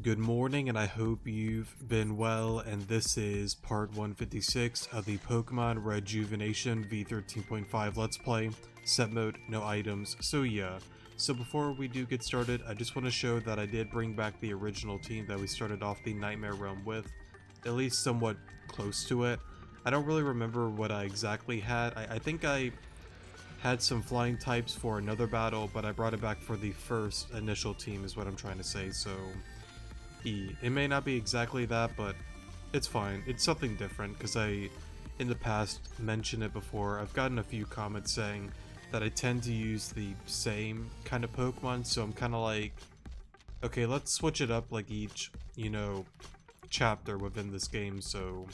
Good morning, and I hope you've been well, and this is part 156 of the Pokemon Rejuvenation V13.5 Let's Play. Set mode, no items, so yeah. So before we do get started, I just want to show that I did bring back the original team that we started off the Nightmare Realm with, at least somewhat close to it. I don't really remember what I exactly had. I think I had some flying types for another battle, but I brought it back for the first initial team is what I'm trying to say, so it may not be exactly that, but it's fine. It's something different because I, in the past, mentioned it before. I've gotten a few comments saying that I tend to use the same kind of Pokemon, so I'm kind of like, okay, let's switch it up like each, chapter within this game, so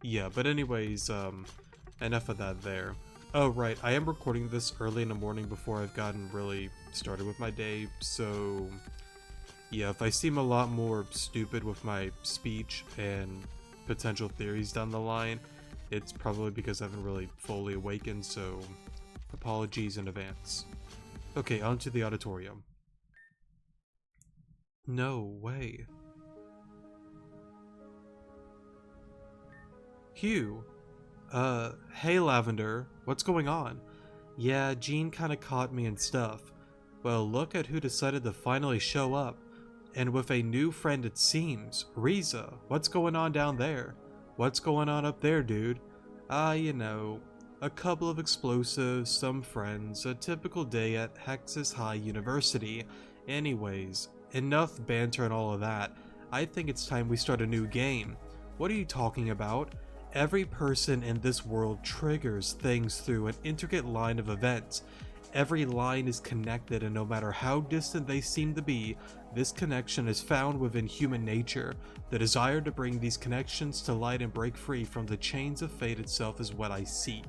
yeah. But anyways, enough of that there. Oh, right, I am recording this early in the morning before I've gotten really started with my day, so yeah, if I seem a lot more stupid with my speech and potential theories down the line, it's probably because I haven't really fully awakened, so apologies in advance. Okay, on to the auditorium. No way. Hugh. Hey Lavender, what's going on? Yeah, Jean kinda caught me and stuff. Well, look at who decided to finally show up. And with a new friend it seems. Riza, what's going on down there? What's going on up there, dude? A couple of explosives, some friends, a typical day at Hexas High University. Anyways, enough banter and all of that. I think it's time we start a new game. What are you talking about? Every person in this world triggers things through an intricate line of events. Every line is connected, and no matter how distant they seem to be, this connection is found within human nature. The desire to bring these connections to light and break free from the chains of fate itself is what I seek.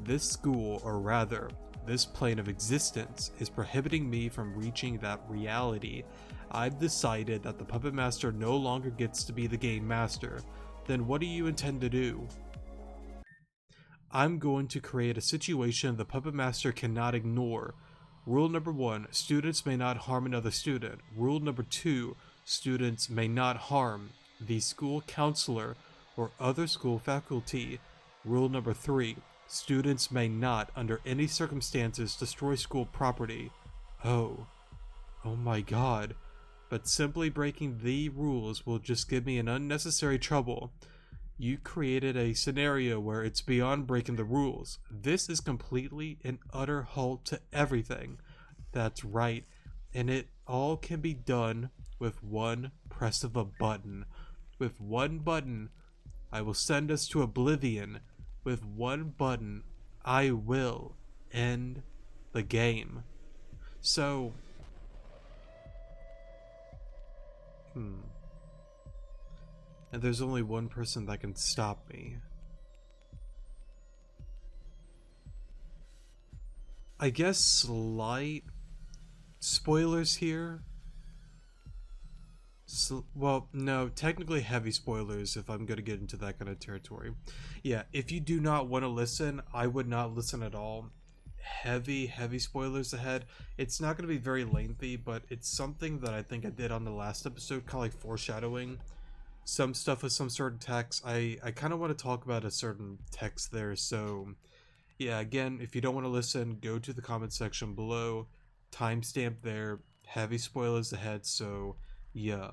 This school, or rather, this plane of existence, is prohibiting me from reaching that reality. I've decided that the Puppet Master no longer gets to be the Game Master. Then what do you intend to do? I'm going to create a situation the Puppet Master cannot ignore. Rule number 1, students may not harm another student. Rule number 2, students may not harm the school counselor or other school faculty. Rule number 3, students may not, under any circumstances, destroy school property. Oh my god. But simply breaking the rules will just give me an unnecessary trouble. You created a scenario where it's beyond breaking the rules. This is completely and utter halt to everything. That's right, and it all can be done with one press of a button. With one button, I will send us to oblivion. With one button, I will end the game. So, and there's only one person that can stop me. I guess slight spoilers here. Well, no, technically heavy spoilers if I'm gonna get into that kind of territory. Yeah, if you do not want to listen, I would not listen at all. Heavy spoilers ahead. It's not gonna be very lengthy, but it's something that I think I did on the last episode, kind of like foreshadowing some stuff with some certain text. I kind of want to talk about a certain text there, so yeah, again, if you don't want to listen, go to the comment section below, timestamp there, heavy spoilers ahead, so yeah.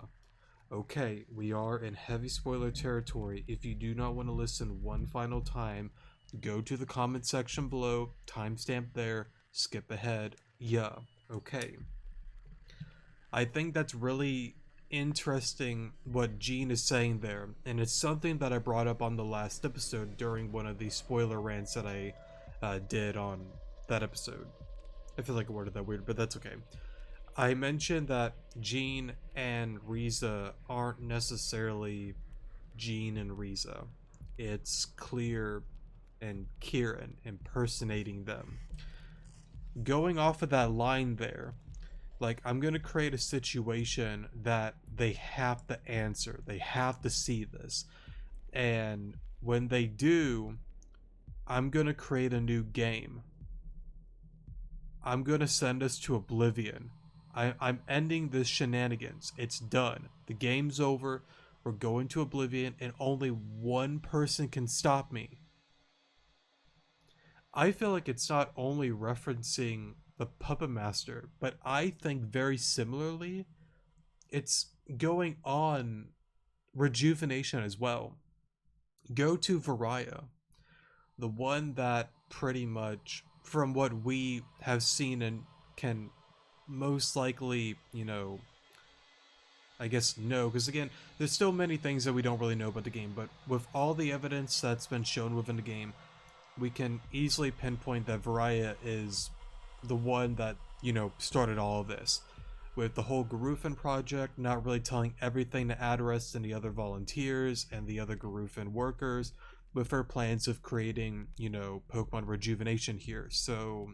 Okay, we are in heavy spoiler territory. If you do not want to listen one final time, go to the comment section below, timestamp there, skip ahead, yeah, okay. I think that's really interesting what Jean is saying there, and it's something that I brought up on the last episode during one of the spoiler rants that I did on that episode. I feel like I worded that weird, but that's okay. I mentioned that Jean and Riza aren't necessarily Jean and Riza. It's Clear and Kieran impersonating them. Going off of that line there, like, I'm gonna create a situation that they have to answer. They have to see this. And when they do, I'm gonna create a new game. I'm gonna send us to oblivion. I'm ending this shenanigans. It's done. The game's over. We're going to Oblivion, and only one person can stop me. I feel like it's not only referencing the Puppet Master, but I think very similarly, it's going on Rejuvenation as well. Go to Varia, the one that pretty much, from what we have seen and can most likely, I guess no, because again, there's still many things that we don't really know about the game, but with all the evidence that's been shown within the game, we can easily pinpoint that Varia is the one that, started all of this. With the whole Garufin project, not really telling everything to Adarist and the other volunteers and the other Garufin workers, with her plans of creating, Pokemon Rejuvenation here. So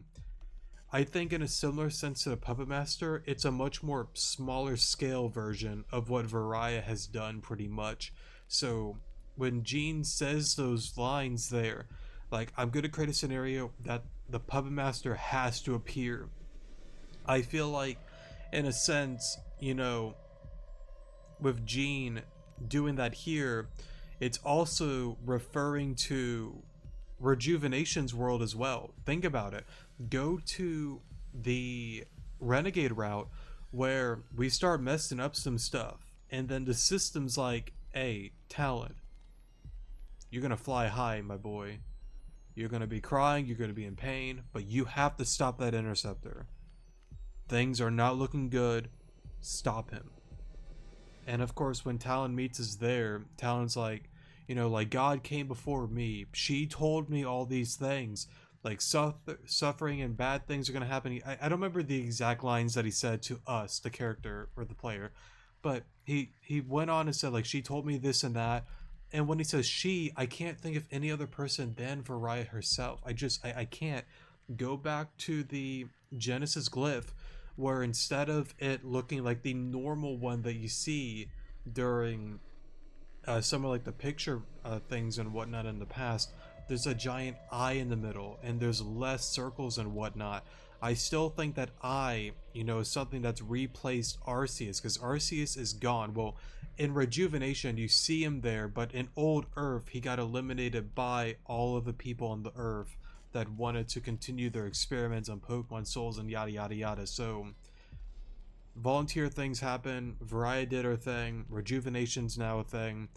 I think in a similar sense to the Puppet Master, it's a much more smaller scale version of what Varia has done pretty much. So when Jean says those lines there, like, I'm going to create a scenario that the Puppet Master has to appear, I feel like, in a sense, with Jean doing that here, it's also referring to Rejuvenation's world as well. Think about it. Go to the Renegade route where we start messing up some stuff, and then the system's like, hey, Talon, you're gonna fly high, my boy. You're gonna be crying, you're gonna be in pain, but you have to stop that interceptor. Things are not looking good. Stop him. And of course, when Talon meets us there, Talon's like, like, God came before me. She told me all these things. Like, suffering and bad things are going to happen. I don't remember the exact lines that he said to us, the character or the player. But he went on and said, like, she told me this and that. And when he says she, I can't think of any other person than Varia herself. I can't. Go back to the Genesis glyph, where instead of it looking like the normal one that you see during some of like the picture things and whatnot in the past, there's a giant eye in the middle and there's less circles and whatnot. I still think that eye, is something that's replaced Arceus, because Arceus is gone. Well, in Rejuvenation you see him there, but in Old Earth he got eliminated by all of the people on the Earth that wanted to continue their experiments on Pokemon Souls and yada yada yada. So volunteer things happen, Varia did her thing, Rejuvenation's now a thing,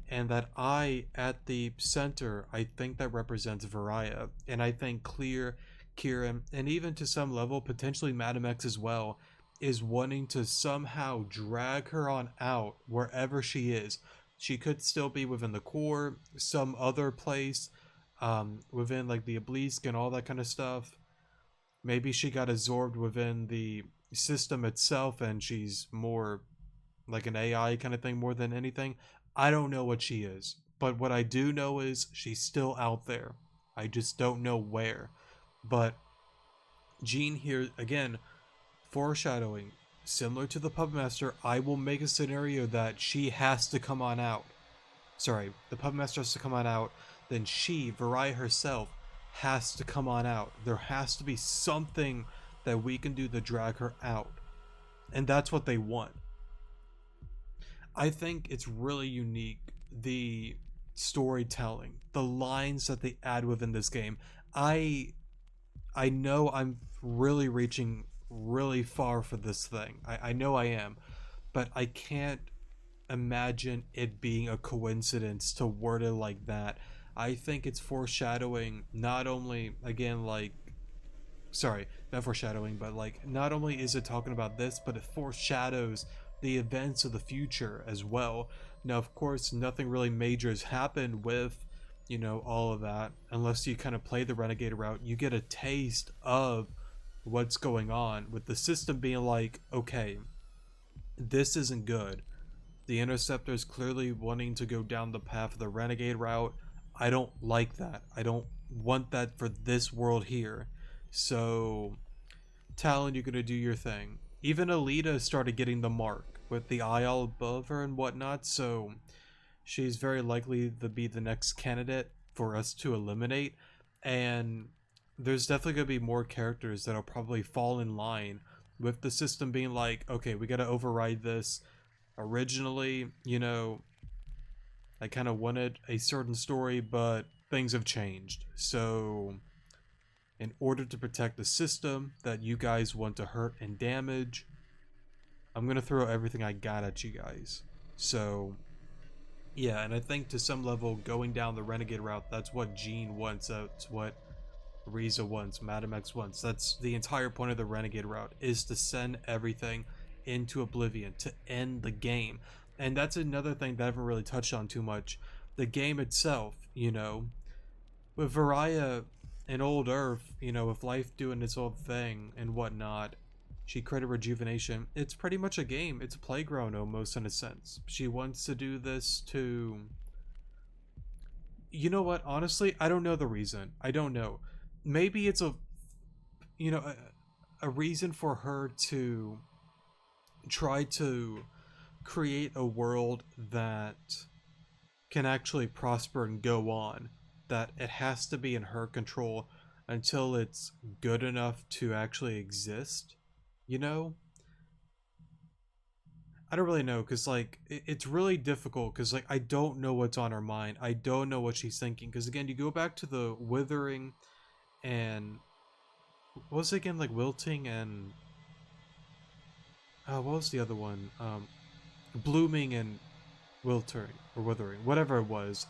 and that eye at the center, I think that represents Varia. And I think Clear, Kieran, and even to some level potentially Madam X as well, is wanting to somehow drag her on out wherever she is. She could still be within the core, some other place, within like the Obelisk and all that kind of stuff. Maybe she got absorbed within the system itself and she's more like an AI kind of thing more than anything. I don't know what she is, but what I do know is she's still out there. I just don't know where. But Jean here, again, foreshadowing, similar to the Puppet Master, I will make a scenario that she has to come on out. Sorry, the Puppet Master has to come on out, then she, Varia herself, has to come on out. There has to be something that we can do to drag her out. And that's what they want. I think it's really unique, the storytelling, the lines that they add within this game. I know I'm really reaching really far for this thing. I know I am, but I can't imagine it being a coincidence to word it like that. I think it's foreshadowing, not only, again, like, sorry, not foreshadowing, but like, not only is it talking about this, but it foreshadows the events of the future as well. Now, of course, nothing really major has happened with, all of that, unless you kind of play the Renegade route. You get a taste of what's going on, with the system being like, okay, this isn't good. The Interceptor's clearly wanting to go down the path of the Renegade route. I don't like that. I don't want that for this world here. So, Talon, you're gonna do your thing. Even Alita started getting the mark with the eye all above her and whatnot, so she's very likely to be the next candidate for us to eliminate. And there's definitely gonna be more characters that'll probably fall in line with the system being like, okay, we got to override this. Originally, I kind of wanted a certain story, but things have changed. So, in order to protect the system that you guys want to hurt and damage, I'm going to throw everything I got at you guys. So, yeah, and I think to some level, going down the Renegade route, that's what Gene wants. That's what Riza wants, Madam X wants. That's the entire point of the Renegade route, is to send everything into oblivion, to end the game. And that's another thing that I haven't really touched on too much. The game itself, with Varaya and Old Earth, with life doing its own thing and whatnot, she created Rejuvenation. It's pretty much a game. It's a playground almost, in a sense. She wants to do this to... You know what? Honestly, I don't know the reason. I don't know. Maybe it's you know, a reason for her to try to create a world that can actually prosper and go on, that it has to be in her control until it's good enough to actually exist, you know? I don't really know, because like it's really difficult, because like I don't know what's on her mind. I don't know what she's thinking, because again, you go back to the withering and what was it again, like wilting and what was the other one, blooming and wilting or withering, whatever it was.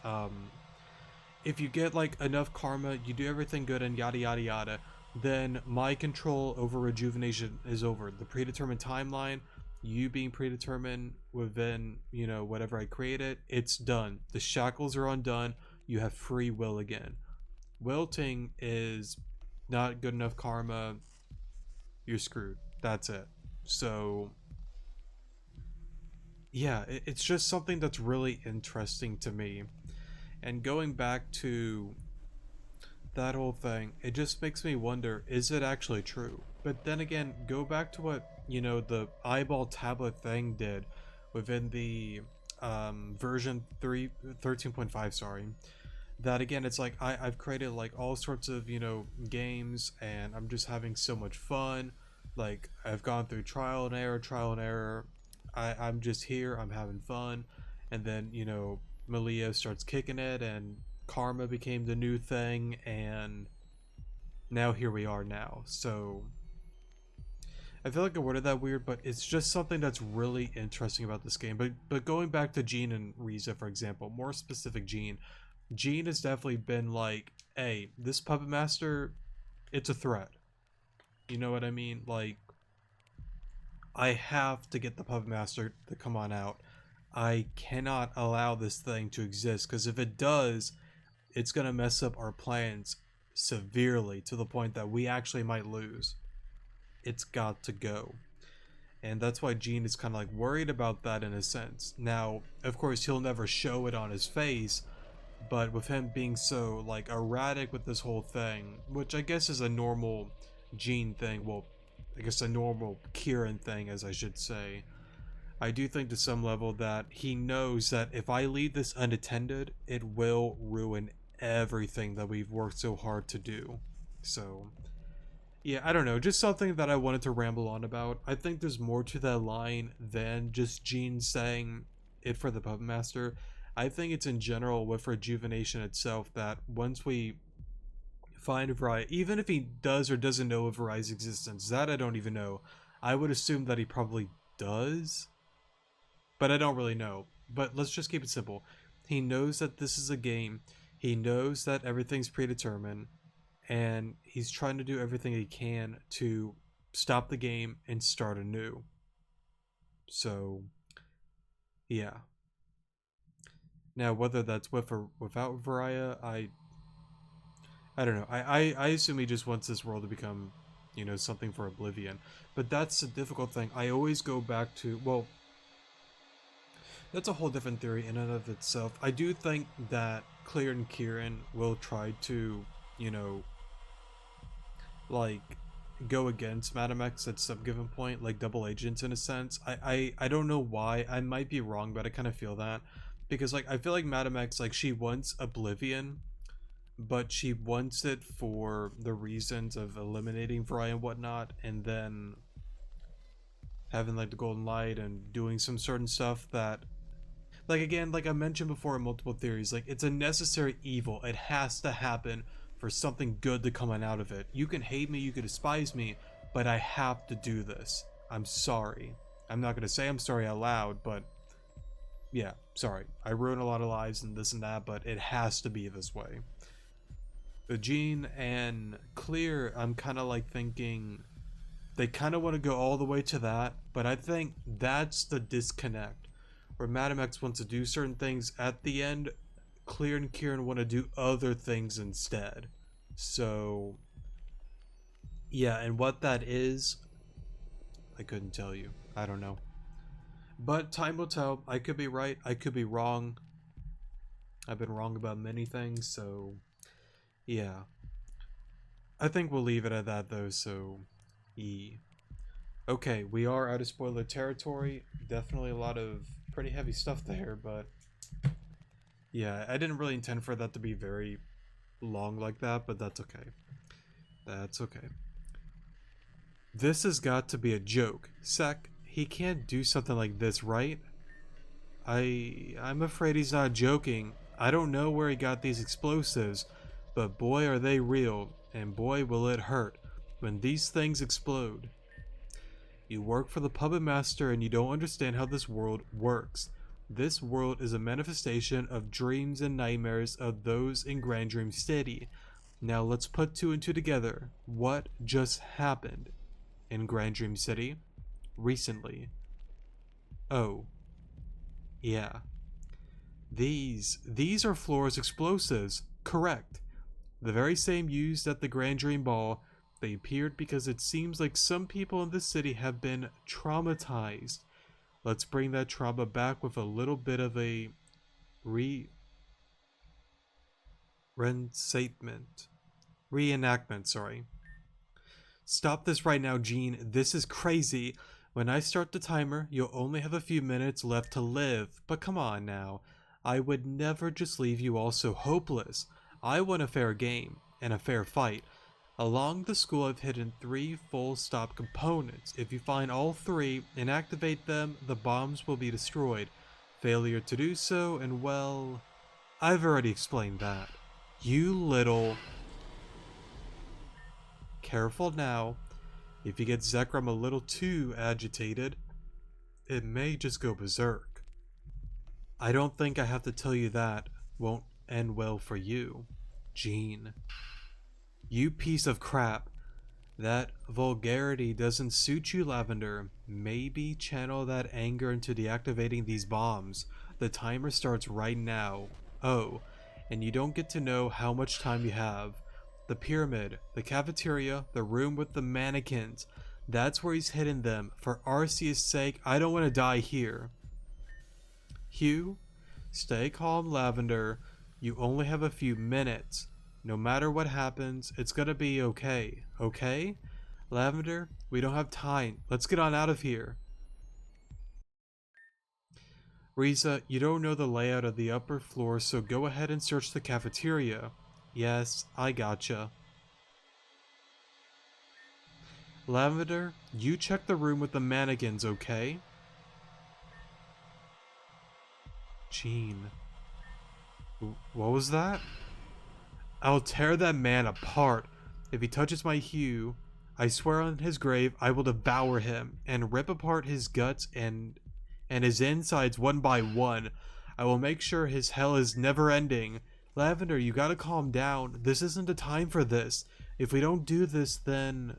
If you get like enough karma, you do everything good and yada yada yada, then my control over rejuvenation is over. The predetermined timeline, you being predetermined within, whatever I created, it's done. The shackles are undone. You have free will again. Wilting is not good enough karma. You're screwed. That's it. So yeah, it's just something that's really interesting to me. And going back to that whole thing, it just makes me wonder, is it actually true? But then again, go back to what, the eyeball tablet thing did within the version 13.5, sorry. That again, it's like I've created like all sorts of, games, and I'm just having so much fun. Like, I've gone through trial and error, trial and error. I'm just here, I'm having fun. And then, Malia starts kicking it, and karma became the new thing, and now here we are now. So I feel like I worded that weird, but it's just something that's really interesting about this game. But going back to Jean and Riza, for example, more specific, Jean has definitely been like, hey, this puppet master, it's a threat. You know what I mean? Like, I have to get the puppet master to come on out. I cannot allow this thing to exist, because if it does, it's going to mess up our plans severely, to the point that we actually might lose. It's got to go. And that's why Gene is kind of like worried about that, in a sense. Now, of course, he'll never show it on his face, but with him being so like erratic with this whole thing, which I guess is a normal Gene thing, well, I guess a normal Kieran thing, as I should say, I do think to some level that he knows that if I leave this unattended, it will ruin everything that we've worked so hard to do. So yeah, I don't know, just something that I wanted to ramble on about. I think there's more to that line than just Gene saying it for the puppet master. I think it's in general with rejuvenation itself, that once we find Varai, even if he does or doesn't know of Varai's existence, that I don't even know. I would assume that he probably does, but I don't really know. But let's just keep it simple. He knows that this is a game. He knows that everything's predetermined, and he's trying to do everything he can to stop the game and start anew. So, yeah. Now, whether that's with or without Varaya, I don't know. I assume he just wants this world to become, something for Oblivion. But that's the difficult thing. I always go back to, well, that's a whole different theory in and of itself. I do think that Clear and Kieran will try to, like, go against Madam X at some given point, like double agents in a sense. I don't know why. I might be wrong, but I kind of feel that. Because, like, I feel like Madam X, like, she wants Oblivion, but she wants it for the reasons of eliminating Fry and whatnot, and then having like the golden light and doing some certain stuff that, like, again, like I mentioned before in multiple theories, like, it's a necessary evil. It has to happen for something good to come out of it. You can hate me, you can despise me, but I have to do this. I'm sorry. I'm not gonna say I'm sorry out loud, but yeah, sorry. I ruin a lot of lives and this and that, but it has to be this way. The Jean and Clear, I'm kind of like thinking they kind of want to go all the way to that, but I think that's the disconnect. Where Madam X wants to do certain things at the end, Clear and Kieran want to do other things instead. So, yeah, and what that is, I couldn't tell you. I don't know. But time will tell. I could be right, I could be wrong. I've been wrong about many things, so yeah. I think we'll leave it at that though, so okay, we are out of spoiler territory. Definitely a lot of pretty heavy stuff there, but yeah, I didn't really intend for that to be very long like that, but that's okay. That's okay. This has got to be a joke. Sec, he can't do something like this, right? I'm afraid he's not joking. I don't know where he got these explosives, but boy are they real, and boy will it hurt when these things explode. You work for the puppet master and you don't understand how this world works. This world is a manifestation of dreams and nightmares of those in Grand Dream City. Now let's put two and two together. What just happened in Grand Dream City recently? Oh, yeah. These are Flora's explosives. Correct. The very same used at the Grand Dream Ball. They appeared because it seems like some people in this city have been traumatized. Let's bring that trauma back with a little bit of a reenactment, sorry. Stop this right now, Gene. This is crazy. When I start the timer, you'll only have a few minutes left to live. But come on now. I would never just leave you all so hopeless. I want a fair game and a fair fight. Along the school I've hidden 3 full stop components. If you find all 3 and activate them, the bombs will be destroyed. Failure to do so, and well, I've already explained that. You little... Careful now. If you get Zekrom a little too agitated, it may just go berserk. I don't think I have to tell you that won't end well for you, Jean. You piece of crap. That vulgarity doesn't suit you, Lavender. Maybe channel that anger into deactivating these bombs. The timer starts right now. Oh, and you don't get to know how much time you have. The pyramid, the cafeteria, the room with the mannequins. That's where he's hidden them. For Arceus' sake, I don't want to die here. Hugh, stay calm, Lavender. You only have a few minutes. No matter what happens, it's gonna be okay, okay? Lavender, we don't have time. Let's get on out of here. Riza, you don't know the layout of the upper floor, so go ahead and search the cafeteria. Yes, I gotcha. Lavender, you check the room with the mannequins, okay? Jean. What was that? I'll tear that man apart. If he touches my Hugh, I swear on his grave I will devour him and rip apart his guts and his insides one by one. I will make sure his hell is never ending. Lavender, you gotta calm down. This isn't the time for this. If we don't do this, then...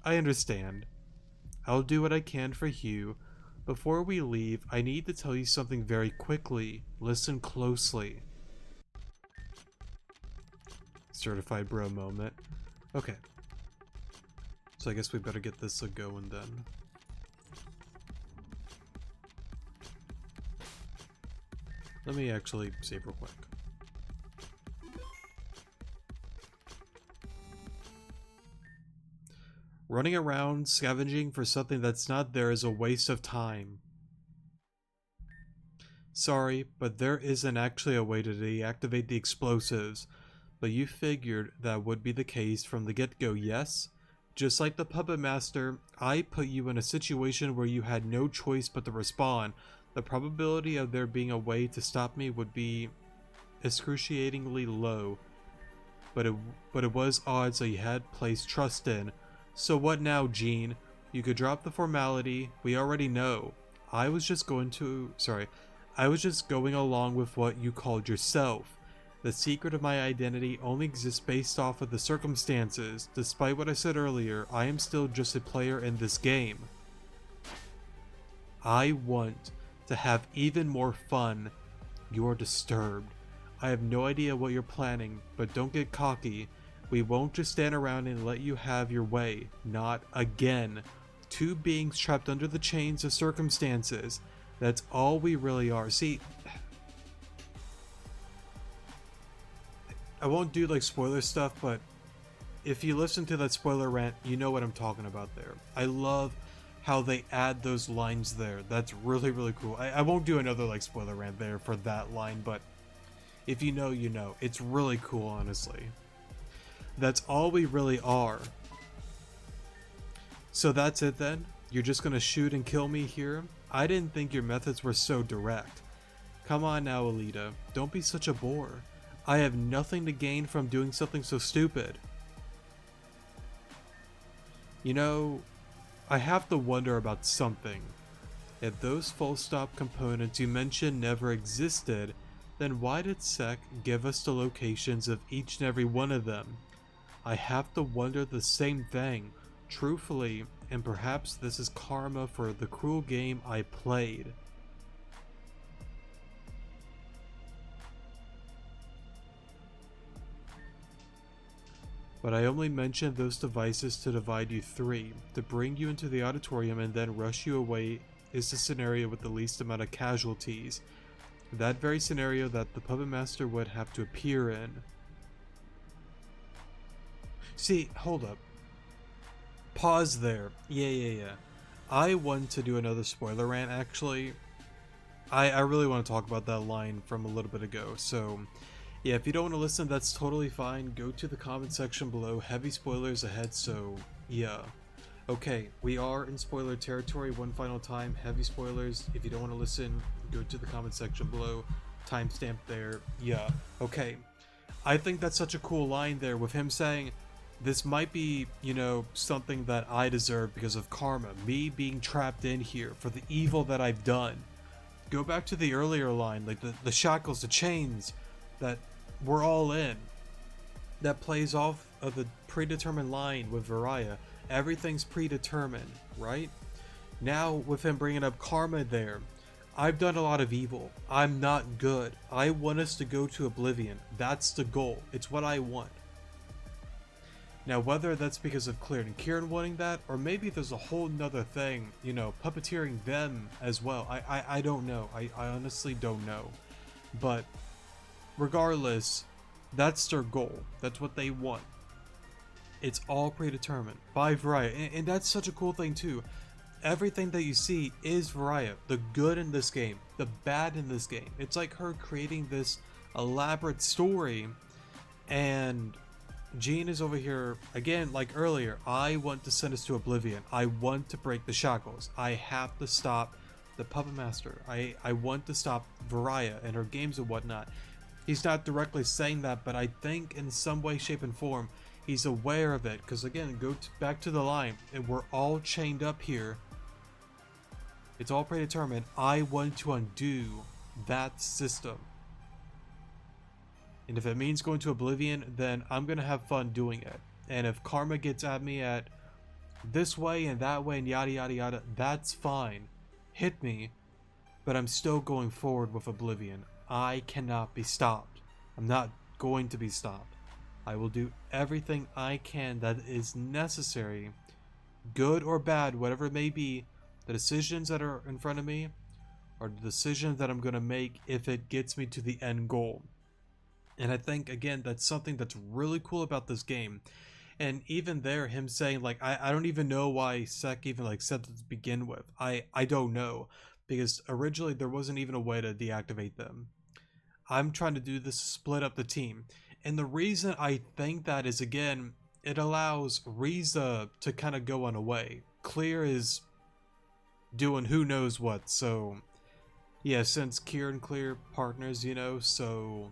I understand. I'll do what I can for Hugh. Before we leave, I need to tell you something very quickly. Listen closely. Certified bro moment. Okay. So I guess we better get this going then. Let me actually save real quick. Running around scavenging for something that's not there is a waste of time. Sorry, but there isn't actually a way to deactivate the explosives. But you figured that would be the case from the get-go, yes? Just like the Puppet Master, I put you in a situation where you had no choice but to respond. The probability of there being a way to stop me would be excruciatingly low, but it was odds that you had placed trust in. So what now, Gene? You could drop the formality. We already know. I was just going along with what you called yourself. The secret of my identity only exists based off of the circumstances. Despite what I said earlier, I am still just a player in this game. I want to have even more fun. You're disturbed. I have no idea what you're planning, but don't get cocky. We won't just stand around and let you have your way. Not again. Two beings trapped under the chains of circumstances. That's all we really are. See, I won't do like spoiler stuff, but if you listen to that spoiler rant, you know what I'm talking about there. I love how they add those lines there. That's really, really cool. I won't do another like spoiler rant there for that line, but if you know, you know. It's really cool, honestly. That's all we really are. So that's it then? You're just gonna shoot and kill me here? I didn't think your methods were so direct. Come on now, Alita. Don't be such a bore. I have nothing to gain from doing something so stupid. You know, I have to wonder about something. If those full stop components you mentioned never existed, then why did Sec give us the locations of each and every one of them? I have to wonder the same thing, truthfully, and perhaps this is karma for the cruel game I played. But I only mentioned those devices to divide you three. To bring you into the auditorium and then rush you away is the scenario with the least amount of casualties. That very scenario that the Puppet Master would have to appear in. See, hold up. Pause there. Yeah. I want to do another spoiler rant, actually. I really want to talk about that line from a little bit ago, so yeah, if you don't want to listen, that's totally fine. Go to the comment section below. Heavy spoilers ahead, so yeah. Okay, we are in spoiler territory one final time. Heavy spoilers. If you don't want to listen, go to the comment section below. Timestamp there. Yeah. Okay. I think that's such a cool line there with him saying, this might be, you know, something that I deserve because of karma. Me being trapped in here for the evil that I've done. Go back to the earlier line, like the shackles, the chains that we're all in. That plays off of the predetermined line with Viraya. Everything's predetermined, right? Now, with him bringing up karma there, I've done a lot of evil. I'm not good. I want us to go to oblivion. That's the goal. It's what I want. Now, whether that's because of Claire and Kieran wanting that, or maybe there's a whole nother thing, you know, puppeteering them as well. I don't know. I honestly don't know. But regardless, that's their goal. That's what they want. It's all predetermined by Viraya. And that's such a cool thing too. Everything that you see is Viraya. The good in this game, the bad in this game. It's like her creating this elaborate story, and Jean is over here, again, like earlier, I want to send us to oblivion. I want to break the shackles. I have to stop the Puppet Master. I want to stop Viraya and her games and whatnot. He's not directly saying that, but I think in some way, shape, and form, he's aware of it. Because again, back to the line, and we're all chained up here. It's all predetermined. I want to undo that system. And if it means going to oblivion, then I'm going to have fun doing it. And if karma gets at me at this way and that way and yada yada yada, that's fine. Hit me. But I'm still going forward with oblivion. I cannot be stopped. I'm not going to be stopped. I will do everything I can that is necessary, good or bad, whatever it may be. The decisions that are in front of me are the decisions that I'm going to make if it gets me to the end goal. And I think, again, that's something that's really cool about this game. And even there, him saying, like, I don't even know why Sek even, like, said that to begin with. I don't know. Because originally there wasn't even a way to deactivate them. I'm trying to do this to split up the team. And the reason I think that is, again, it allows Riza to kind of go on away. Clear is doing who knows what, so yeah, since Kier and Clear partners, you know, so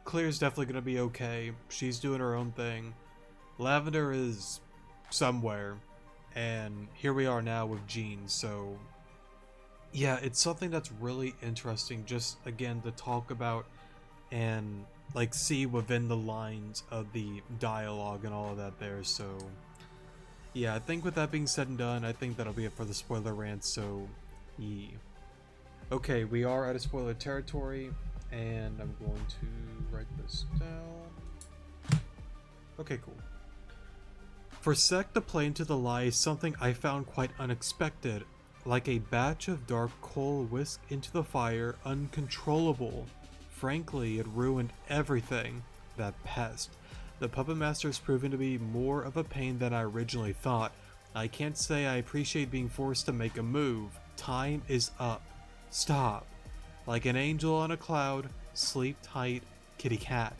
Clear's definitely gonna be okay. She's doing her own thing. Lavender is somewhere, and here we are now with Jean, so yeah, it's something that's really interesting just again to talk about and like see within the lines of the dialogue and all of that there. So yeah, I think with that being said and done, I think that'll be it for the spoiler rant. So yeah. Okay, we are at a spoiler territory, and I'm going to write this down. Okay, cool. For Sec to play into the lie is something I found quite unexpected, like a batch of dark coal whisked into the fire, uncontrollable. Frankly, it ruined everything. That pest. The Puppet Master has proven to be more of a pain than I originally thought. I can't say I appreciate being forced to make a move. Time is up. Stop. Like an angel on a cloud, sleep tight, kitty cat.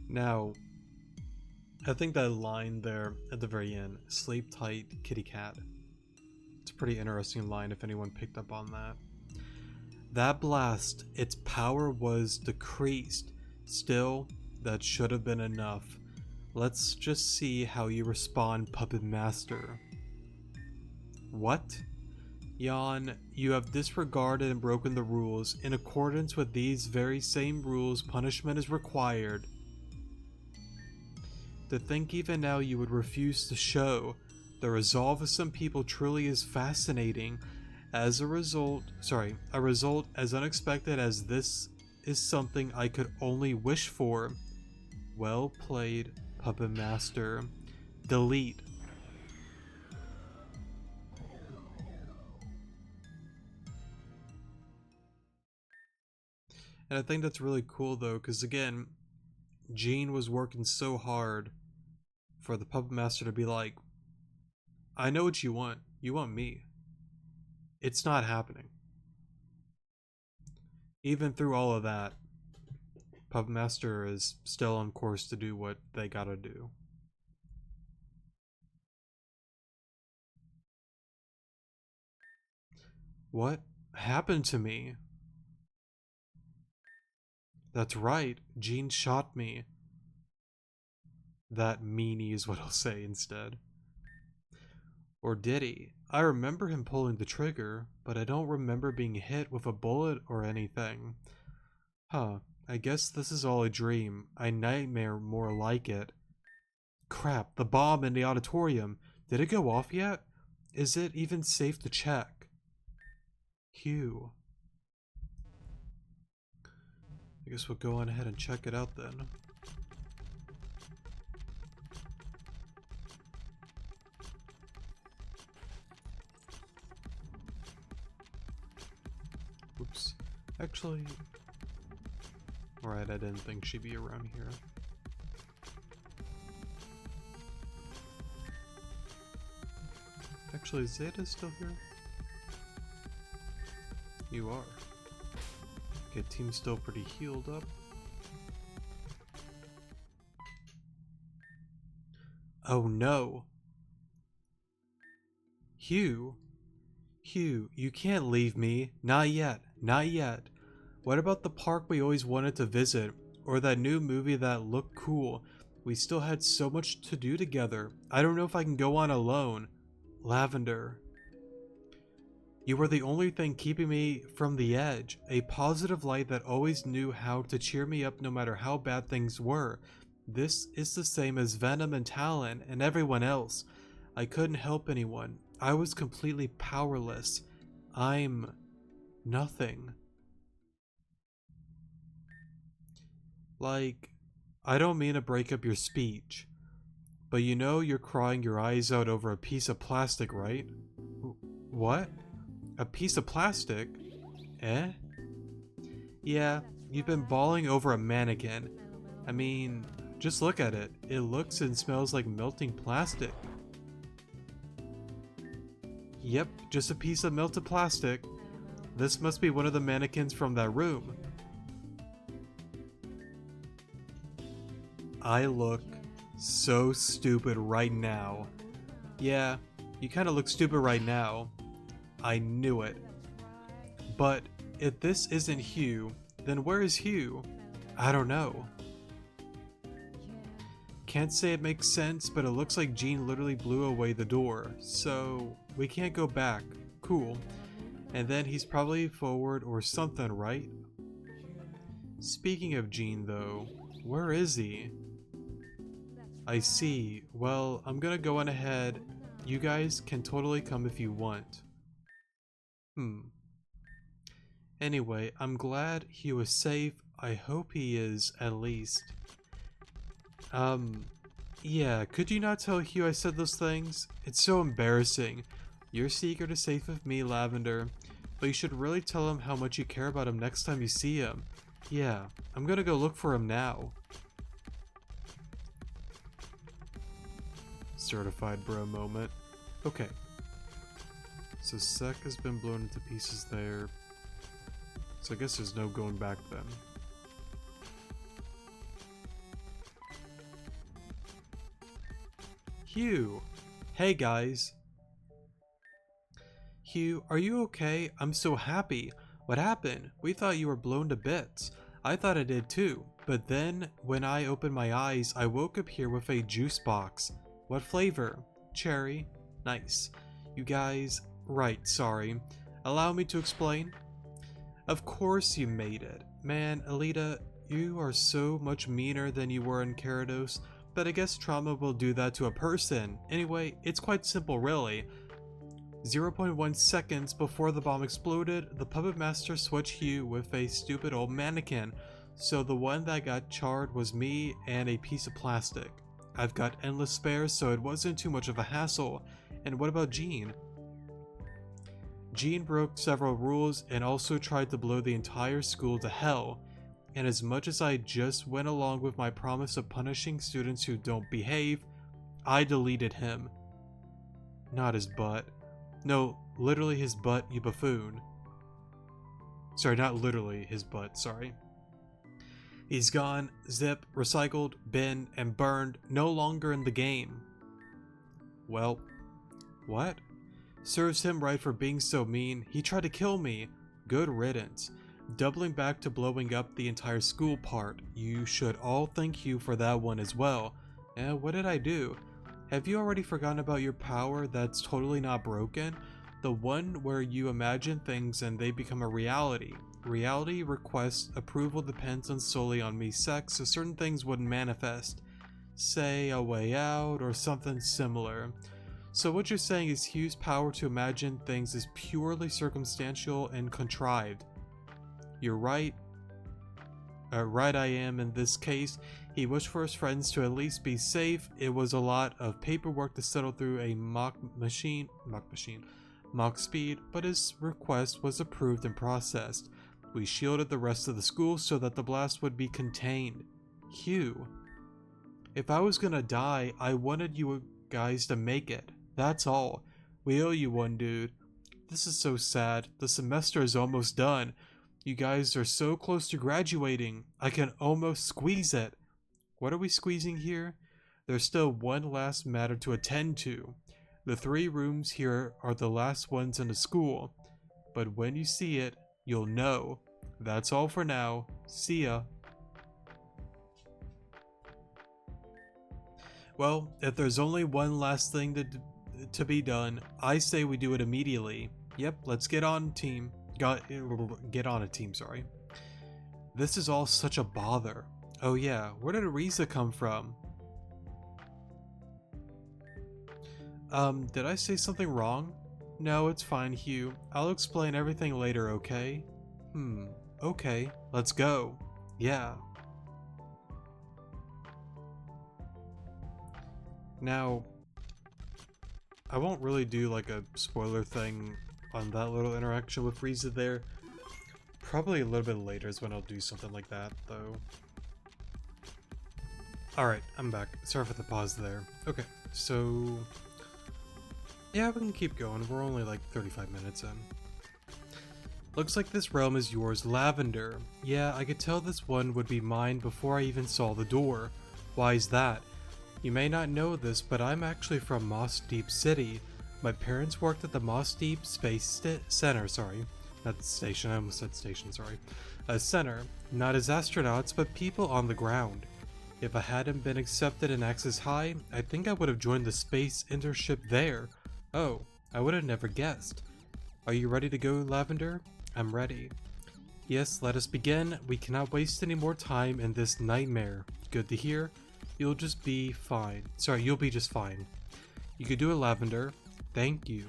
Now, I think that line there at the very end, sleep tight, kitty cat. It's a pretty interesting line if anyone picked up on that. That blast, its power was decreased. Still, that should have been enough. Let's just see how you respond, Puppet Master. What? Jan, you have disregarded and broken the rules. In accordance with these very same rules, punishment is required. To think even now you would refuse to show. The resolve of some people truly is fascinating. A result as unexpected as this is something I could only wish for. Well played, Puppet Master. Delete. And I think that's really cool though, because again, Jean was working so hard for the Puppet Master to be like, I know what you want. You want me. It's not happening. Even through all of that, Puppet Master is still on course to do what they gotta do. What happened to me? That's right, Jean shot me. That meanie is what I'll say instead. Or did he? I remember him pulling the trigger, but I don't remember being hit with a bullet or anything. Huh, I guess this is all a dream. A nightmare more like it. Crap, the bomb in the auditorium. Did it go off yet? Is it even safe to check? Hugh. I guess we'll go on ahead and check it out then. Oops. Actually... Alright, I didn't think she'd be around here. Actually, is Zeta still here? You are. Okay, team's still pretty healed up. Oh no! Hugh? Hugh, you can't leave me. Not yet. Not yet. What about the park we always wanted to visit? Or that new movie that looked cool? We still had so much to do together. I don't know if I can go on alone. Lavender. You were the only thing keeping me from the edge. A positive light that always knew how to cheer me up no matter how bad things were. This is the same as Venom and Talon and everyone else. I couldn't help anyone. I was completely powerless. I'm... nothing. Like, I don't mean to break up your speech, but you know you're crying your eyes out over a piece of plastic, right? What? A piece of plastic? Eh? Yeah, You've been bawling over a mannequin. I mean, just look at it. It looks and smells like melting plastic. Yep, just a piece of melted plastic. This must be one of the mannequins from that room. I look so stupid right now. Yeah, you kind of look stupid right now. I knew it. But if this isn't Hugh, then where is Hugh? I don't know. Can't say it makes sense, but it looks like Jean literally blew away the door, so we can't go back. Cool. And then he's probably forward or something, right? Speaking of Jean though, where is he? I see. Well, I'm gonna go on ahead. You guys can totally come if you want. Anyway, I'm glad he was safe. I hope he is, at least. Yeah, could you not tell Hugh I said those things? It's so embarrassing. Your secret is safe with me, Lavender. But you should really tell him how much you care about him next time you see him. Yeah, I'm gonna go look for him now. Certified bro moment. Okay. So Sec has been blown into pieces there. So I guess there's no going back then. Hugh! Hey guys! Hugh, are you okay? I'm so happy. What happened? We thought you were blown to bits. I thought I did too. But then, when I opened my eyes, I woke up here with a juice box. What flavor? Cherry. Nice. You guys... Right, sorry. Allow me to explain? Of course you made it. Man, Alita, you are so much meaner than you were in Gyarados, but I guess trauma will do that to a person. Anyway, it's quite simple really. 0.1 seconds before the bomb exploded, the Puppet Master switched Hugh with a stupid old mannequin, so the one that got charred was me and a piece of plastic. I've got endless spares, so it wasn't too much of a hassle. And what about Jean? Jean broke several rules and also tried to blow the entire school to hell. And as much as I just went along with my promise of punishing students who don't behave, I deleted him. Not his butt. No, literally his butt, you buffoon. Sorry, not literally his butt, sorry. He's gone, zip, recycled, bin, and burned, no longer in the game. Well, what? Serves him right for being so mean. He tried to kill me. Good riddance. Doubling back to blowing up the entire school part. You should all thank you for that one as well. And what did I do? Have you already forgotten about your power that's totally not broken? The one where you imagine things and they become a reality. Reality request approval depends on solely on me sex, so certain things wouldn't manifest. Say a way out or something similar. So what you're saying is Hugh's power to imagine things is purely circumstantial and contrived. You're right. Right I am in this case. He wished for his friends to at least be safe. It was a lot of paperwork to settle through a mock speed, but his request was approved and processed. We shielded the rest of the school so that the blast would be contained. Hugh. If I was gonna die, I wanted you guys to make it. That's all. We owe you one, dude. This is so sad. The semester is almost done. You guys are so close to graduating. I can almost squeeze it. What are we squeezing here? There's still one last matter to attend to. The 3 rooms here are the last ones in the school. But when you see it, you'll know. That's all for now. See ya. Well, if there's only one last thing to be done, I say we do it immediately. Yep, let's get on team. Get on a team, sorry. This is all such a bother. Oh yeah, where did Ariza come from? Did I say something wrong? No, it's fine, Hugh. I'll explain everything later, okay? Okay, let's go. Yeah. Now, I won't really do like a spoiler thing on that little interaction with Frieza there, Probably a little bit later is when I'll do something like that, though. Alright, I'm back. Sorry for the pause there. Okay, so... yeah, we can keep going. We're only like 35 minutes in. Looks like this realm is yours, Lavender. Yeah, I could tell this one would be mine before I even saw the door. Why is that? You may not know this, but I'm actually from Moss Deep City. My parents worked at the Moss Deep Space Center, sorry. Not station, I almost said station, sorry. A center, not as astronauts, but people on the ground. If I hadn't been accepted in Axis High, I think I would have joined the space internship there. Oh, I would have never guessed. Are you ready to go, Lavender? I'm ready. Yes, let us begin. We cannot waste any more time in this nightmare. Good to hear. You'll just be fine. Sorry, you'll be just fine. You could do it, Lavender. Thank you.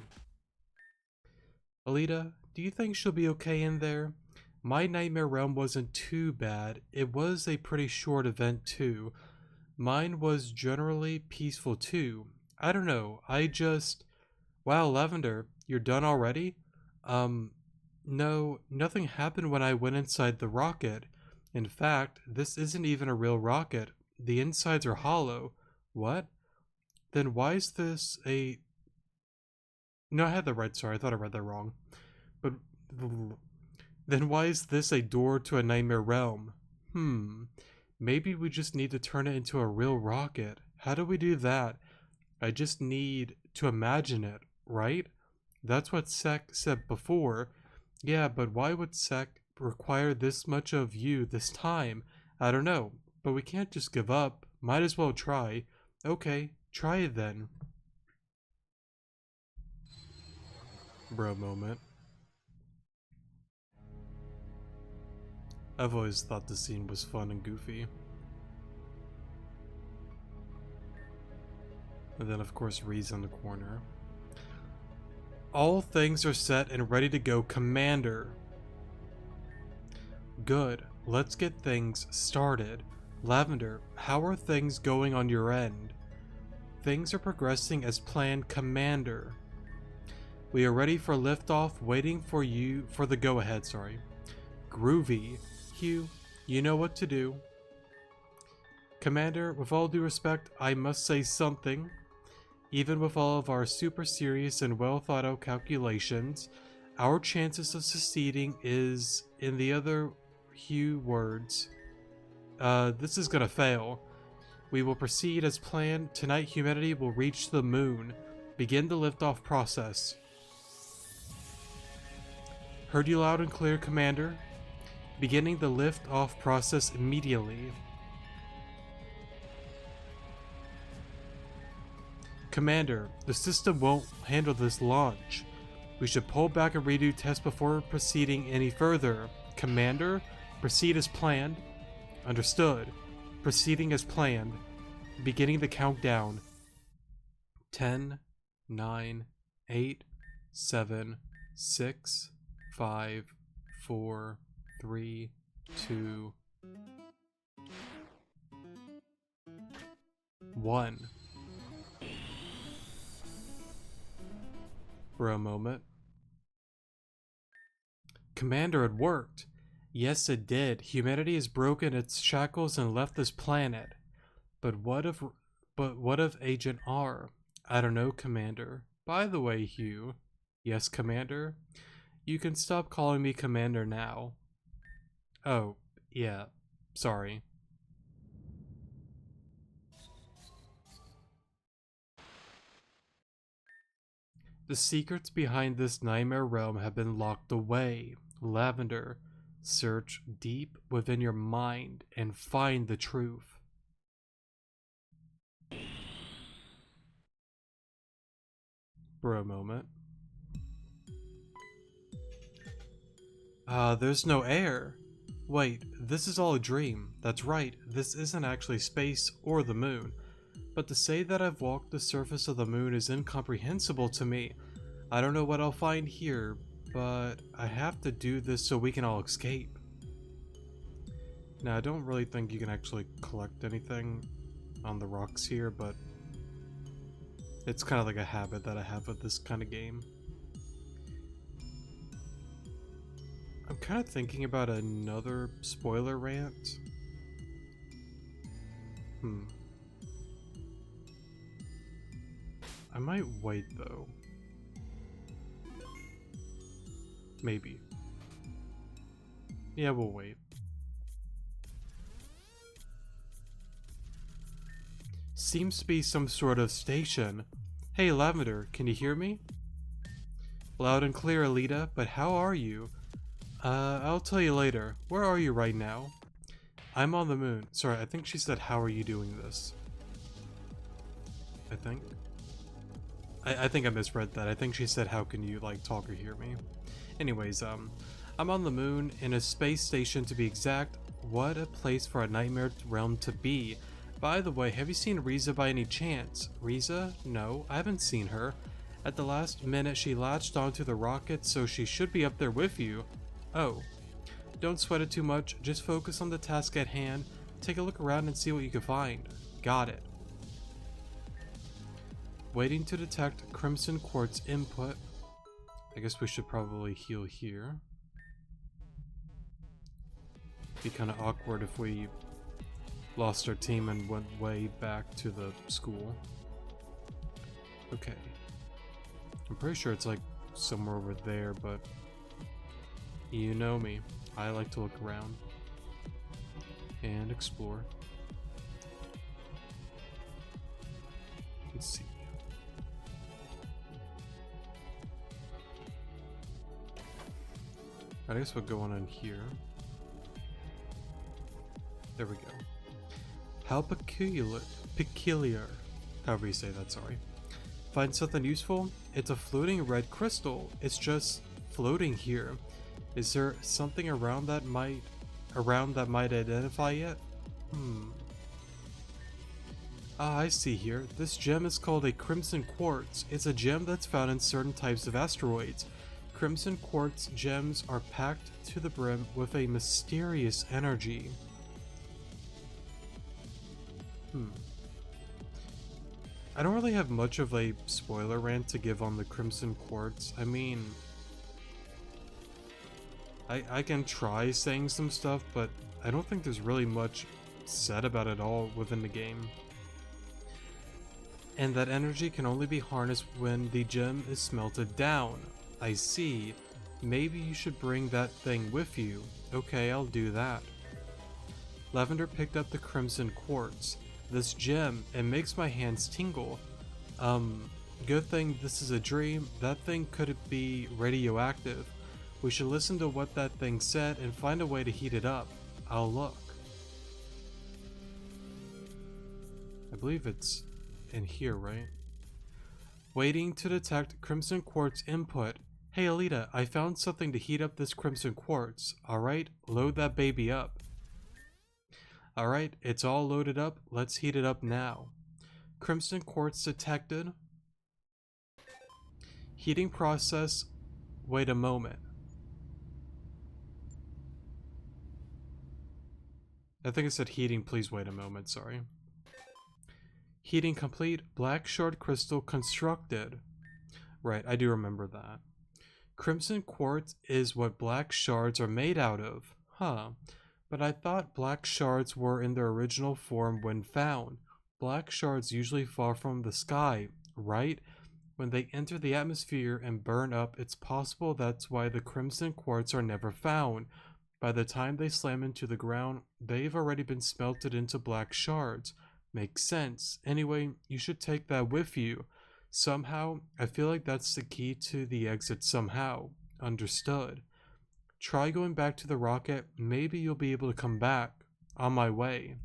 Alita, do you think she'll be okay in there? My nightmare realm wasn't too bad. It was a pretty short event too. Mine was generally peaceful too. I don't know, Wow, Lavender, you're done already? No, nothing happened when I went inside the rocket. In fact, this isn't even a real rocket. The insides are hollow. What? Then why is this a... No, I had that right, sorry, I thought I read that wrong. But... Then why is this a door to a nightmare realm? Maybe we just need to turn it into a real rocket. How do we do that? I just need to imagine it, right? That's what Sek said before. Yeah, but why would Sek require this much of you this time? I don't know, but we can't just give up. Might as well try. Okay, try it then. Bro moment. I've always thought the scene was fun and goofy. And then of course Reed's in the corner. All things are set and ready to go, Commander. Good, let's get things started. Lavender, how are things going on your end? Things are progressing as planned, Commander. We are ready for liftoff, waiting for you for the go-ahead, sorry. Groovy. Hugh, you know what to do. Commander, with all due respect, I must say something. Even with all of our super serious and well thought out calculations, our chances of succeeding is, in the other Hugh words, this is gonna fail. We will proceed as planned. Tonight humanity will reach the moon. Begin the liftoff process. Heard you loud and clear, Commander. Beginning the lift-off process immediately. Commander, the system won't handle this launch. We should pull back and redo tests before proceeding any further. Commander, proceed as planned. Understood. Proceeding as planned. Beginning the countdown. 10, 9, 8, 7, 6, 5, 4, 3, 2, 1. For a moment. Commander, it worked. Yes, it did. Humanity has broken its shackles and left this planet. But what of Agent R? I don't know, Commander. By the way, Hugh. Yes, Commander? You can stop calling me Commander now. Oh, yeah. Sorry. The secrets behind this nightmare realm have been locked away. Lavender, search deep within your mind and find the truth. For a moment. There's no air. Wait, this is all a dream. That's right, this isn't actually space or the moon. But to say that I've walked the surface of the moon is incomprehensible to me. I don't know what I'll find here, but I have to do this so we can all escape. Now, I don't really think you can actually collect anything on the rocks here, but it's kind of like a habit that I have with this kind of game. I'm kind of thinking about another spoiler rant. I might wait though. Maybe. Yeah, we'll wait. Seems to be some sort of station. Hey, Lavender, can you hear me? Loud and clear, Alita, but how are you? I'll tell you later. Where are you right now? I'm on the moon. Sorry, I think she said, how are you doing this? I think. I think I misread that. I think she said, how can you, like, talk or hear me? Anyways, I'm on the moon, in a space station to be exact. What a place for a nightmare realm to be. By the way, have you seen Riza by any chance? Riza? No, I haven't seen her. At the last minute, she latched onto the rocket, so she should be up there with you. Oh. Don't sweat it too much, just focus on the task at hand. Take a look around and see what you can find. Got it. Waiting to detect Crimson Quartz input. I guess we should probably heal here. Be kind of awkward if we lost our team and went way back to the school. Okay. I'm pretty sure it's like somewhere over there, but you know me. I like to look around and explore. Let's see. I guess we'll go on in here. There we go. How peculiar, however you say that, sorry. Find something useful? It's a floating red crystal. It's just floating here. Is there something around that might identify it? Ah, I see here. This gem is called a Crimson Quartz. It's a gem that's found in certain types of asteroids. Crimson Quartz gems are packed to the brim with a mysterious energy. I don't really have much of a spoiler rant to give on the Crimson Quartz. I mean, I can try saying some stuff, but I don't think there's really much said about it all within the game. And that energy can only be harnessed when the gem is smelted down. I see. Maybe you should bring that thing with you. Okay, I'll do that. Lavender picked up the Crimson Quartz. This gem, it makes my hands tingle. Good thing this is a dream. That thing could be radioactive. We should listen to what that thing said and find a way to heat it up. I'll look. I believe it's in here, right? Waiting to detect Crimson Quartz input. Hey Alita, I found something to heat up this Crimson Quartz. Alright, load that baby up. Alright, it's all loaded up. Let's heat it up now. Crimson Quartz detected. Heating process. Wait a moment. I think it said heating, please wait a moment, sorry. Heating complete. Black shard crystal constructed. Right, I do remember that. Crimson Quartz is what black shards are made out of. Huh. But I thought black shards were in their original form when found. Black shards usually fall from the sky, right? When they enter the atmosphere and burn up, it's possible that's why the Crimson Quartz are never found. By the time they slam into the ground, they've already been smelted into black shards. Makes sense. Anyway, you should take that with you. Somehow, I feel like that's the key to the exit somehow. Understood. Try going back to the rocket. Maybe you'll be able to come back. On my way.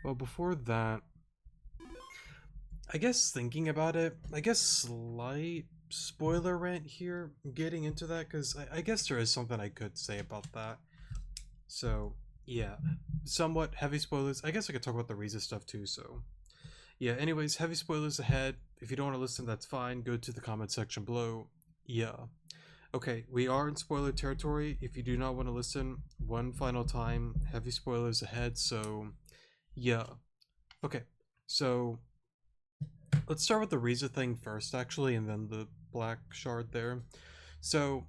Well, before that, I guess thinking about it, I guess slight spoiler rant here, getting into that, because I guess there is something I could say about that. So, yeah, somewhat heavy spoilers. I guess I could talk about the Riza stuff too, so. Yeah, anyways, heavy spoilers ahead. If you don't want to listen, that's fine. Go to the comment section below. Yeah. Okay, we are in spoiler territory. If you do not want to listen, one final time, heavy spoilers ahead, so yeah. Okay, so let's start with the Riza thing first, actually, and then the black shard there. So,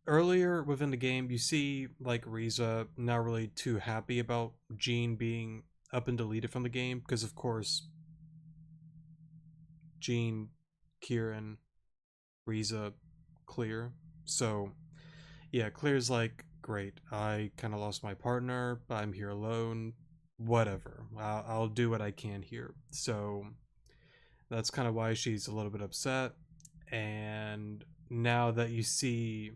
earlier within the game, you see like Riza not really too happy about Jean being up and deleted from the game because, of course, Jean, Kieran, Riza, Clear. So yeah, Clear's like, great. I kind of lost my partner. I'm here alone. Whatever. I'll do what I can here. So that's kind of why she's a little bit upset. And now that you see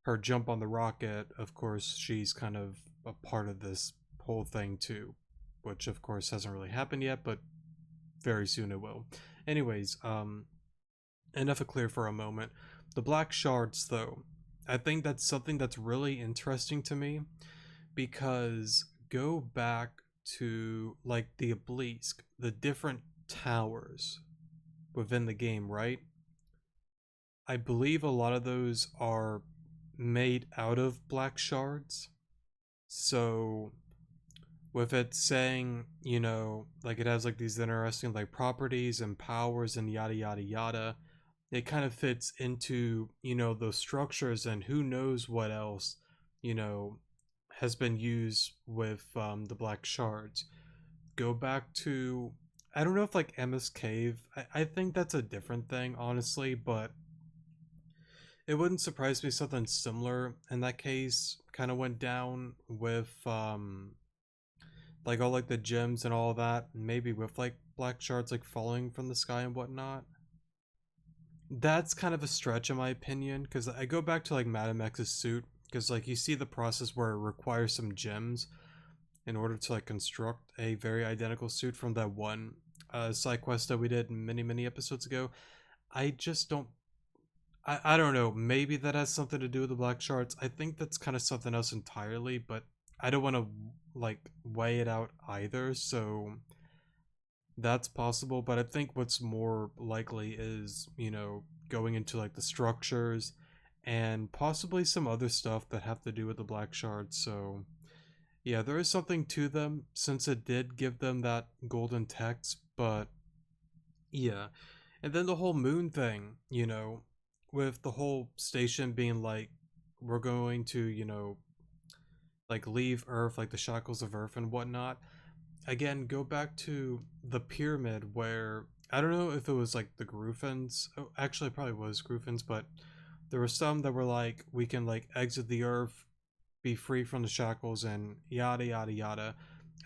her jump on the rocket, of course, she's kind of a part of this whole thing too, which of course hasn't really happened yet, but very soon it will. Anyways, enough of Clear for a moment. The black shards, though, I think that's something that's really interesting to me because go back to like the obelisk, the different towers within the game, right? I believe a lot of those are made out of black shards. So with it saying, like it has like these interesting like properties and powers and yada yada yada, it kind of fits into, those structures, and who knows what else, you know, has been used with the black shards. Go back to, I don't know if like Emma's Cave, I think that's a different thing, honestly, but it wouldn't surprise me something similar in that case kind of went down with like all like the gems and all that, maybe with like black shards like falling from the sky and whatnot. That's kind of a stretch in my opinion, because I go back to like Madame X's suit, because like you see the process where it requires some gems in order to like construct a very identical suit from that one side quest that we did many episodes ago. I just don't, I don't know, maybe that has something to do with the black shards. I think that's kind of something else entirely, but I don't want to like weigh it out either, so that's possible. But I think what's more likely is, going into like the structures and possibly some other stuff that have to do with the black shards. So yeah, there is something to them since it did give them that golden text, but yeah. And then the whole moon thing, with the whole station being like, we're going to, like leave Earth, like the shackles of Earth and whatnot. Again, go back to the pyramid where I don't know if it was like the Griffins. Oh, actually, it probably was Griffins, but there were some that were like, we can like exit the Earth, be free from the shackles, and yada yada yada.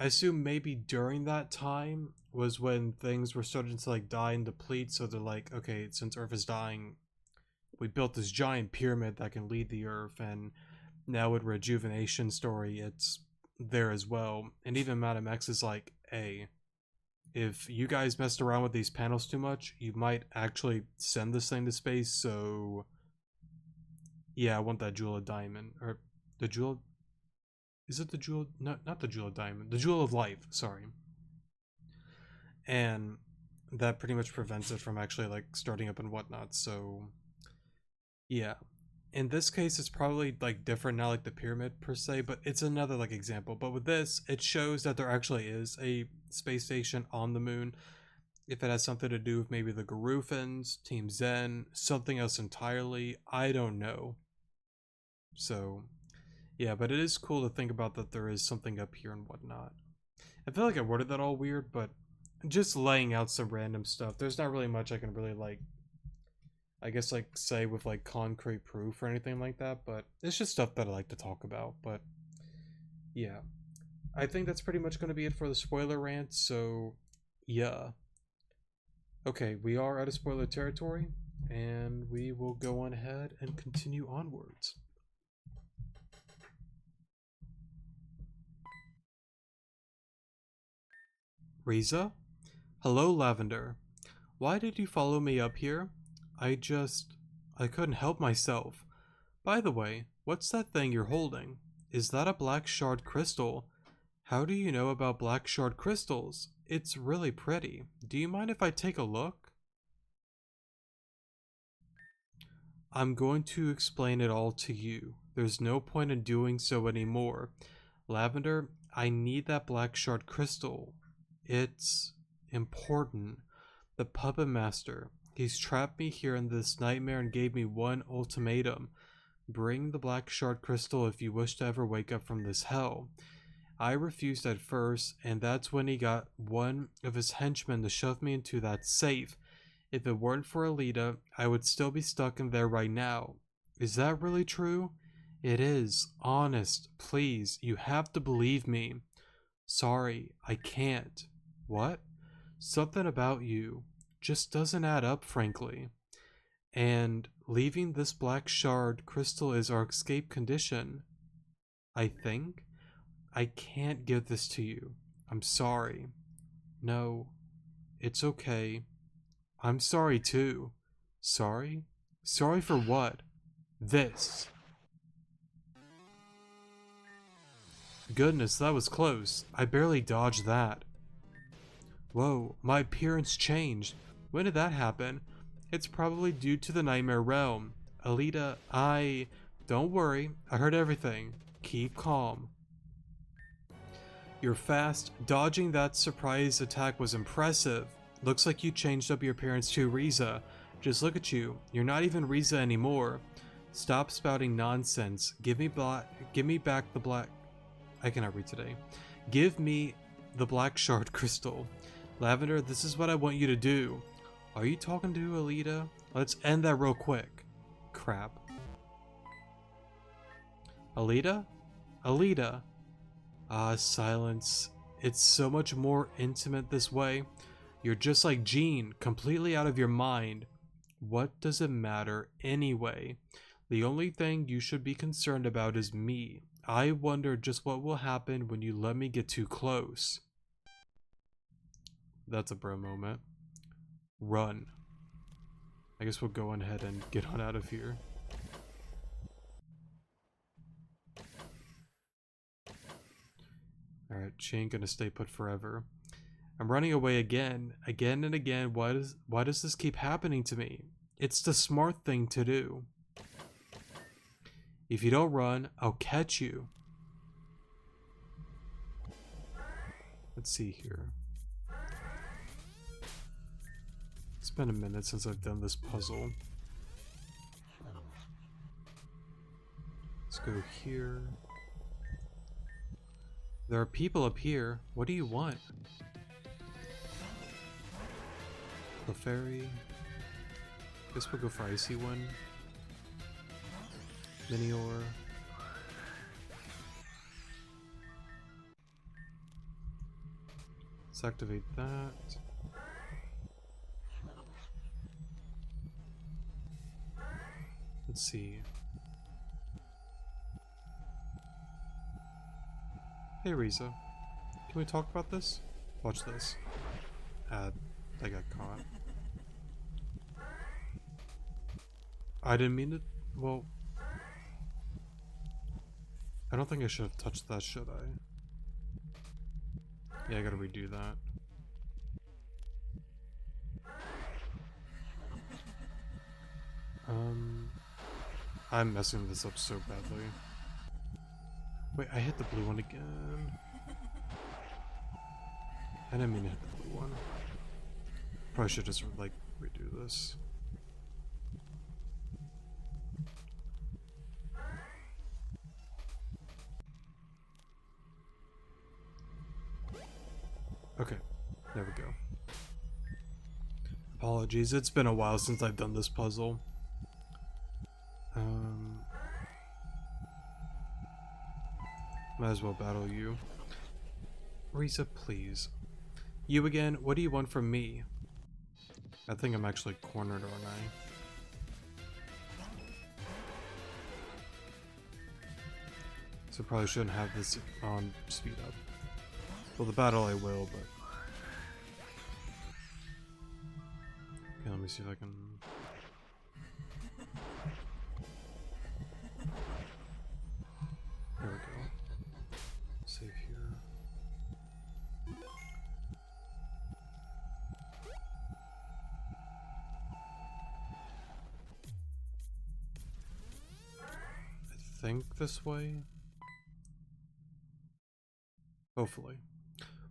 I assume maybe during that time was when things were starting to like die and deplete. So they're like, okay, since Earth is dying, we built this giant pyramid that can lead the Earth, and now with Rejuvenation story, it's there as well. And even Madam X is like, hey, if you guys messed around with these panels too much, you might actually send this thing to space. So yeah, I want that Jewel of Diamond, or the Jewel. Is it the Jewel? Not the Jewel of Diamond. The Jewel of Life. Sorry. And that pretty much prevents it from actually like starting up and whatnot. So yeah, in this case it's probably like different, not like the pyramid per se, but it's another like example. But with this, it shows that there actually is a space station on the moon. If it has something to do with maybe the Garufans, Team Zen, something else entirely, I don't know. So yeah, but it is cool to think about that there is something up here and whatnot. I feel like I worded that all weird, but just laying out some random stuff. There's not really much I can really like, I guess, like say with like concrete proof or anything like that, but it's just stuff that I like to talk about. But yeah, I think that's pretty much going to be it for the spoiler rant. So yeah, okay, we are out of spoiler territory, and we will go on ahead and continue onwards. Riza? Hello, Lavender. Why did you follow me up here? I just. I couldn't help myself. By the way, what's that thing you're holding? Is that a black shard crystal? How do you know about black shard crystals? It's really pretty. Do you mind if I take a look? I'm going to explain it all to you. There's no point in doing so anymore. Lavender, I need that black shard crystal. It's important. The puppet master. He's trapped me here in this nightmare and gave me one ultimatum. Bring the black shard crystal if you wish to ever wake up from this hell. I refused at first, and that's when he got one of his henchmen to shove me into that safe. If it weren't for Alita, I would still be stuck in there right now. Is that really true? It is. Honest. Please, you have to believe me. Sorry, I can't. What? Something about you just doesn't add up, frankly. And leaving this black shard crystal is our escape condition. I think? I can't give this to you. I'm sorry. No, it's okay. I'm sorry too. Sorry? Sorry for what? This. Goodness, that was close. I barely dodged that. Whoa, my appearance changed. When did that happen? It's probably due to the Nightmare Realm. Alita, Don't worry, I heard everything. Keep calm. You're fast. Dodging that surprise attack was impressive. Looks like you changed up your appearance to Riza. Just look at you. You're not even Riza anymore. Stop spouting nonsense. Give me back the black... I cannot read today. Give me the black shard crystal. Lavender, this is what I want you to do. Are you talking to Alita? Let's end that real quick. Crap. Alita? Alita? Ah, silence. It's so much more intimate this way. You're just like Jean, completely out of your mind. What does it matter anyway? The only thing you should be concerned about is me. I wonder just what will happen when you let me get too close. That's a bro moment. Run. I guess we'll go on ahead and get on out of here. Alright, she ain't gonna stay put forever. I'm running away again and again. Why does this keep happening to me? It's the smart thing to do. If you don't run, I'll catch you. Let's see here. It's been a minute since I've done this puzzle. Let's go here. There are people up here. What do you want? The fairy. Guess we'll go for icy one. Minior. Let's activate that. Let's see. Hey Riza, can we talk about this? Watch this. I got caught. I didn't mean to. Well, I don't think I should have touched that, should I? Yeah, I gotta redo that. I'm messing this up so badly. Wait, I hit the blue one again. I didn't mean to hit the blue one. Probably should just, like, redo this. Okay, there we go. Apologies, it's been a while since I've done this puzzle. Might as well battle you. Riza, please. You again? What do you want from me? I think I'm actually cornered, aren't I? So probably shouldn't have this on speed up. Well, the battle I will, but... Okay, let me see if I can... There we go. Save here. I think this way? Hopefully.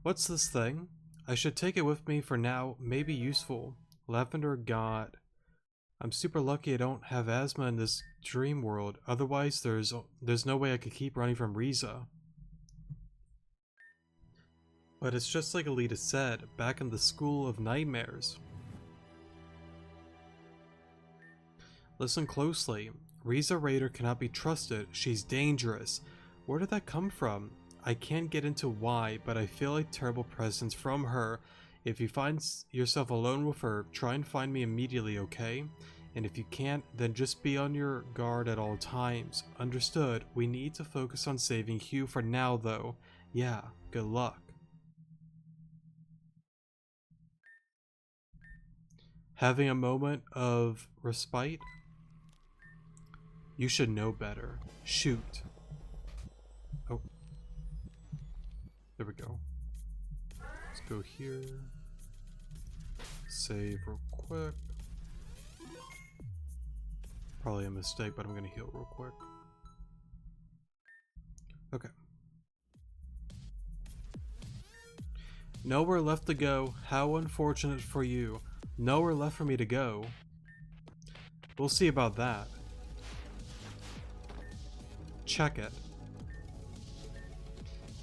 What's this thing? I should take it with me for now. Maybe useful. Lavender got I'm super lucky I don't have asthma in this dream world. Otherwise, there's no way I could keep running from Riza. But it's just like Alita said, back in the school of nightmares. Listen closely. Riza Raider cannot be trusted. She's dangerous. Where did that come from? I can't get into why, but I feel a terrible presence from her. If you find yourself alone with her, try and find me immediately, okay? And if you can't, then just be on your guard at all times. Understood. We need to focus on saving Hugh for now, though. Yeah, good luck. Having a moment of respite? You should know better. Shoot. Oh. There we go. Let's go here. Save real quick. Probably a mistake, but I'm gonna heal real quick. Okay. Nowhere left to go. How unfortunate for you. Nowhere left for me to go. We'll see about that. Check it.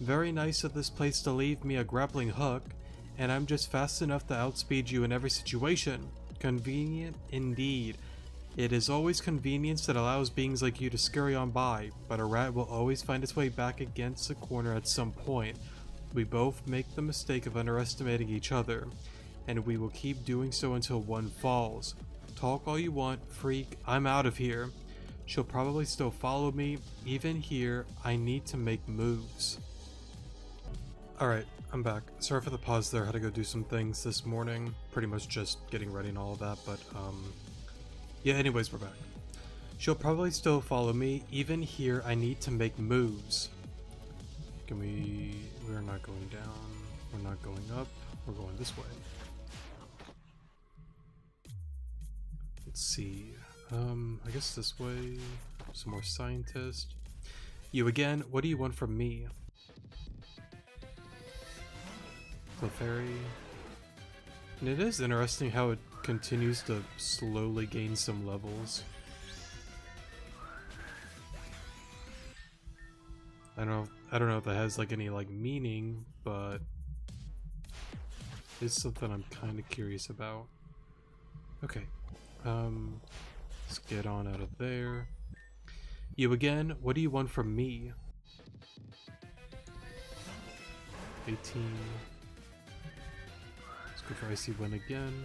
Very nice of this place to leave me a grappling hook, and I'm just fast enough to outspeed you in every situation. Convenient indeed. It is always convenience that allows beings like you to scurry on by, but a rat will always find its way back against the corner at some point. We both make the mistake of underestimating each other, and we will keep doing so until one falls. Talk all you want, freak, I'm out of here. She'll probably still follow me. Even here, I need to make moves. Alright, I'm back. Sorry for the pause there, I had to go do some things this morning. Pretty much just getting ready and all of that, but yeah, anyways, we're back. She'll probably still follow me. Even here, I need to make moves. We're not going down. We're not going up. We're going this way. Let's see. I guess this way. Some more scientists. You again, what do you want from me? Clefairy. And it is interesting how it continues to slowly gain some levels. I don't know if that has like any like meaning, but it's something I'm kind of curious about. Okay. Let's get on out of there. You again, what do you want from me? 18. Let's go for Icy Wind again.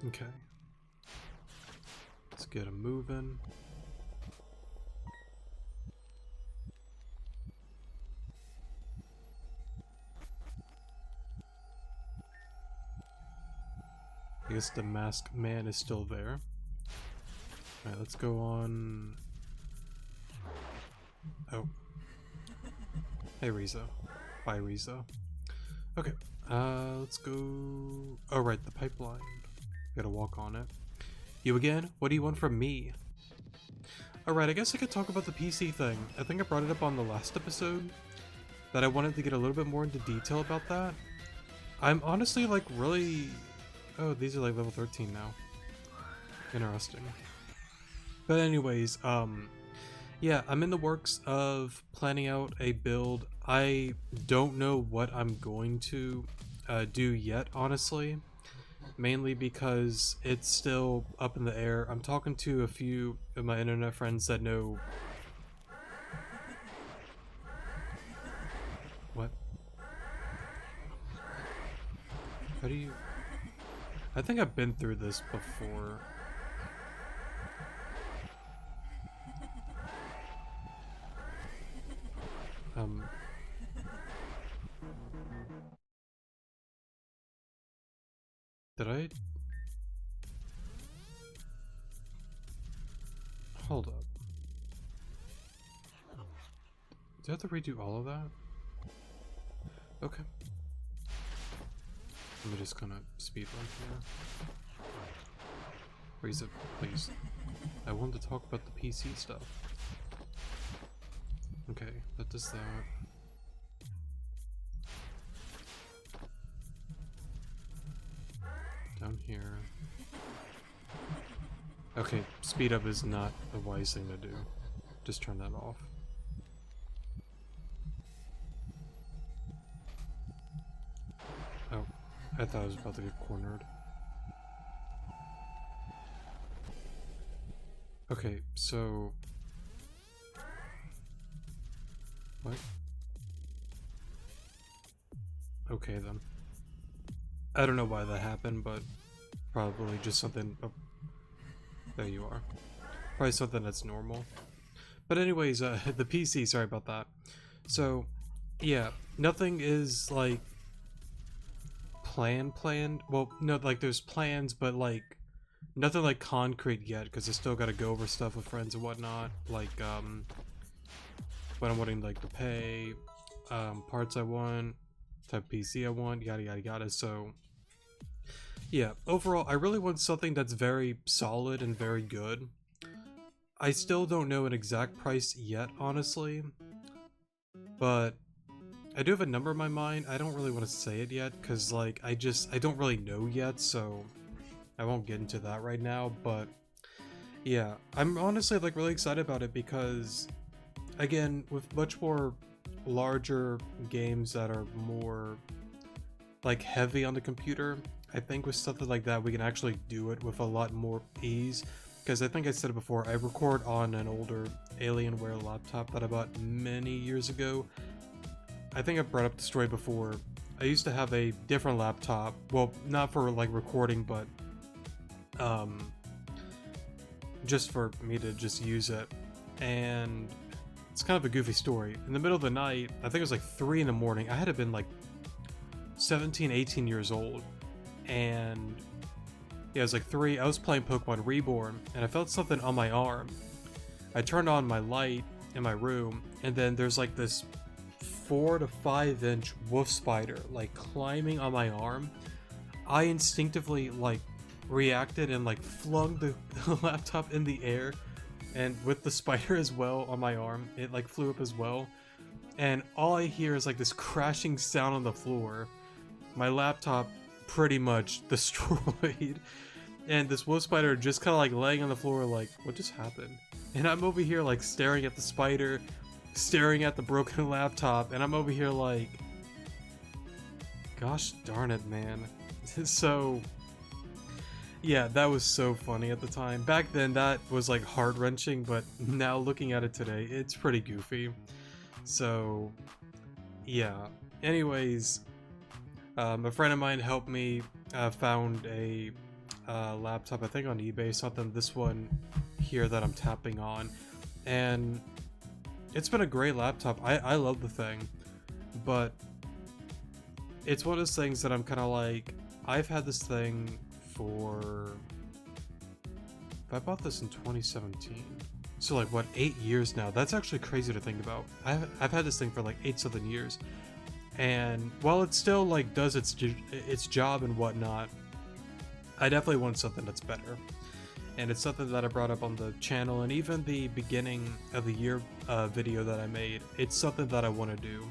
Okay. Let's get him moving. I guess the masked man is still there. Alright, let's go on. Oh. Hey, Riza. Bye, Riza. Okay, let's go. Oh, right, the pipeline. Gotta walk on it. You again? What do you want from me? Alright, I guess I could talk about the PC thing. I think I brought it up on the last episode, that I wanted to get a little bit more into detail about that. I'm honestly like really... Oh, these are like level 13 now. Interesting. But anyways, yeah, I'm in the works of planning out a build. I don't know what I'm going to do yet, honestly. Mainly because it's still up in the air. I'm talking to a few of my internet friends that know... What? How do you... I think I've been through this before. Did I... Hold up. Do I have to redo all of that? Okay. Let me just kind of speed run here. Raise it, please. I wanted to talk about the PC stuff. Okay, that does that. down here. Okay, speed up is not a wise thing to do. Just turn that off. Oh, I thought I was about to get cornered. Okay, so... What? Okay then. I don't know why that happened, but probably just something... Oh, there you are. Probably something that's normal. But anyways, the PC, sorry about that. So, yeah, nothing is, like, planned. Well, no, like, there's plans, but, like, nothing, like, concrete yet, because I still gotta go over stuff with friends and whatnot. Like, what I'm wanting, like, to pay, parts I want, type of PC I want, yada yada yada. So, yeah, overall, I really want something that's very solid and very good. I still don't know an exact price yet, honestly, but I do have a number in my mind. I don't really want to say it yet, because, like, I don't really know yet, so I won't get into that right now. But yeah, I'm honestly, like, really excited about it because, again, with much more larger games that are more, like, heavy on the computer, I think with something like that we can actually do it with a lot more ease. Because I think I said it before, I record on an older Alienware laptop that I bought many years ago. I think I've brought up the story before. I used to have a different laptop, well, not for, like, recording, but just for me to just use it. And it's kind of a goofy story. In the middle of the night, I think it was like 3 in the morning, I had to been like 17, 18 years old, and yeah, it was like 3, I was playing Pokemon Reborn, and I felt something on my arm. I turned on my light in my room, and then there's like this 4 to 5 inch wolf spider, like, climbing on my arm. I instinctively, like, reacted and, like, flung the laptop in the air, and with the spider as well on my arm, it, like, flew up as well. And all I hear is, like, this crashing sound on the floor. My laptop pretty much destroyed, and this wolf spider just kind of, like, laying on the floor like, what just happened? And I'm over here, like, staring at the spider, staring at the broken laptop, and I'm over here like, gosh darn it, man. So yeah, that was so funny at the time. Back then that was, like, heart-wrenching, but now looking at it today, it's pretty goofy. So yeah, anyways, a friend of mine helped me, found a laptop, I think on eBay, something, this one here that I'm tapping on, and it's been a great laptop. I love the thing, but it's one of those things that I'm kind of like, I've had this thing for, I bought this in 2017, so, like, what, 8 years now? That's actually crazy to think about. I've had this thing for like 8-something years, and while it still, like, does its job and whatnot, I definitely want something that's better. And it's something that I brought up on the channel, and even the beginning of the year video that I made. It's something that I want to do.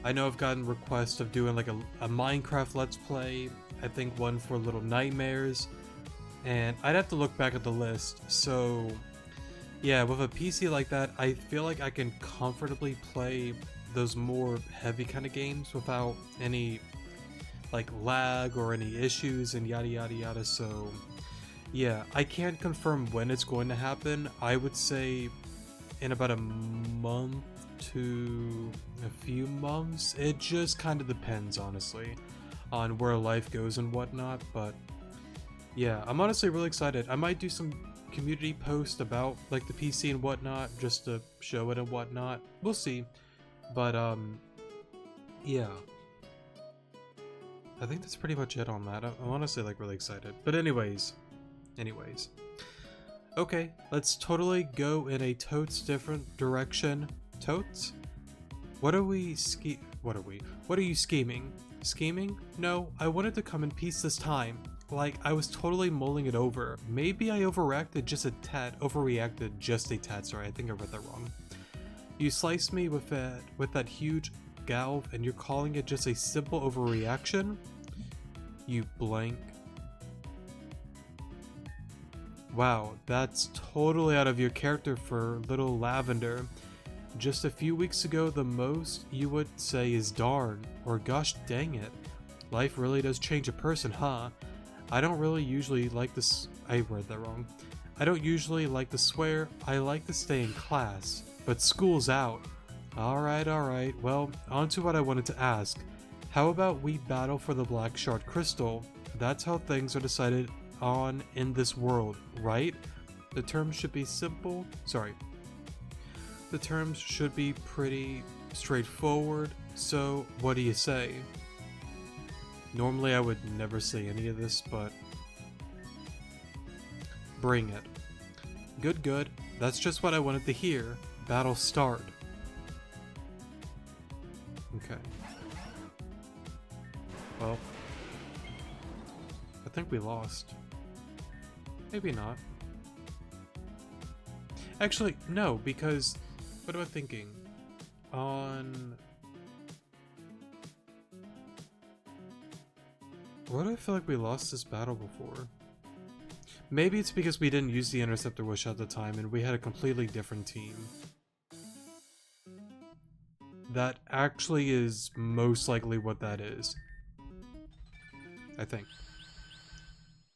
I know I've gotten requests of doing, like, a Minecraft Let's Play, I think one for Little Nightmares, and I'd have to look back at the list. So yeah, with a PC like that, I feel like I can comfortably play those more heavy kind of games without any, like, lag or any issues and yada yada yada. So yeah, I can't confirm when it's going to happen. I would say in about a month to a few months. It just kind of depends, honestly, on where life goes and whatnot. But yeah, I'm honestly really excited. I might do some community post about, like, the PC and whatnot, just to show it and whatnot. We'll see. But yeah, I think that's pretty much it on that. I'm honestly, like, really excited. But anyways, okay, let's totally go in a totes different direction. Totes? What are you scheming? Scheming? No, I wanted to come in peace this time. Like, I was totally mulling it over. Maybe I overreacted just a tad, sorry, I think I read that wrong. You sliced me with that huge galv, and you're calling it just a simple overreaction? You blank. Wow, that's totally out of your character for little Lavender. Just a few weeks ago, the most you would say is darn, or gosh dang it. Life really does change a person, huh? I don't really usually like this. I read that wrong. I don't usually like to swear, I like to stay in class, but school's out. Alright, well, on to what I wanted to ask. How about we battle for the Black Shard Crystal? That's how things are decided on in this world, right? The terms should be simple. Sorry. The terms should be pretty straightforward, so what do you say? Normally I would never say any of this, but bring it. Good. That's just what I wanted to hear. Battle start. Okay. Well, I think we lost. Maybe not. Actually, no, because what am I thinking? Why do I feel like we lost this battle before? Maybe it's because we didn't use the Interceptor Wish at the time and we had a completely different team. That actually is most likely what that is. I think.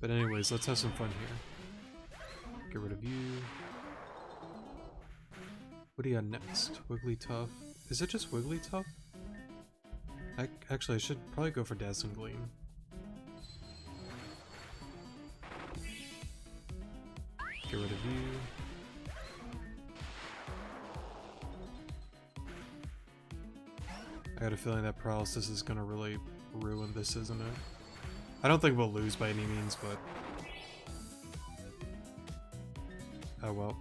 But anyways, let's have some fun here. Get rid of you. What do you got next? Wigglytuff. Is it just Wigglytuff? Actually, I should probably go for Dazzling Gleam. Get rid of you. I got a feeling that Paralysis is gonna really ruin this, isn't it? I don't think we'll lose by any means, but... oh well.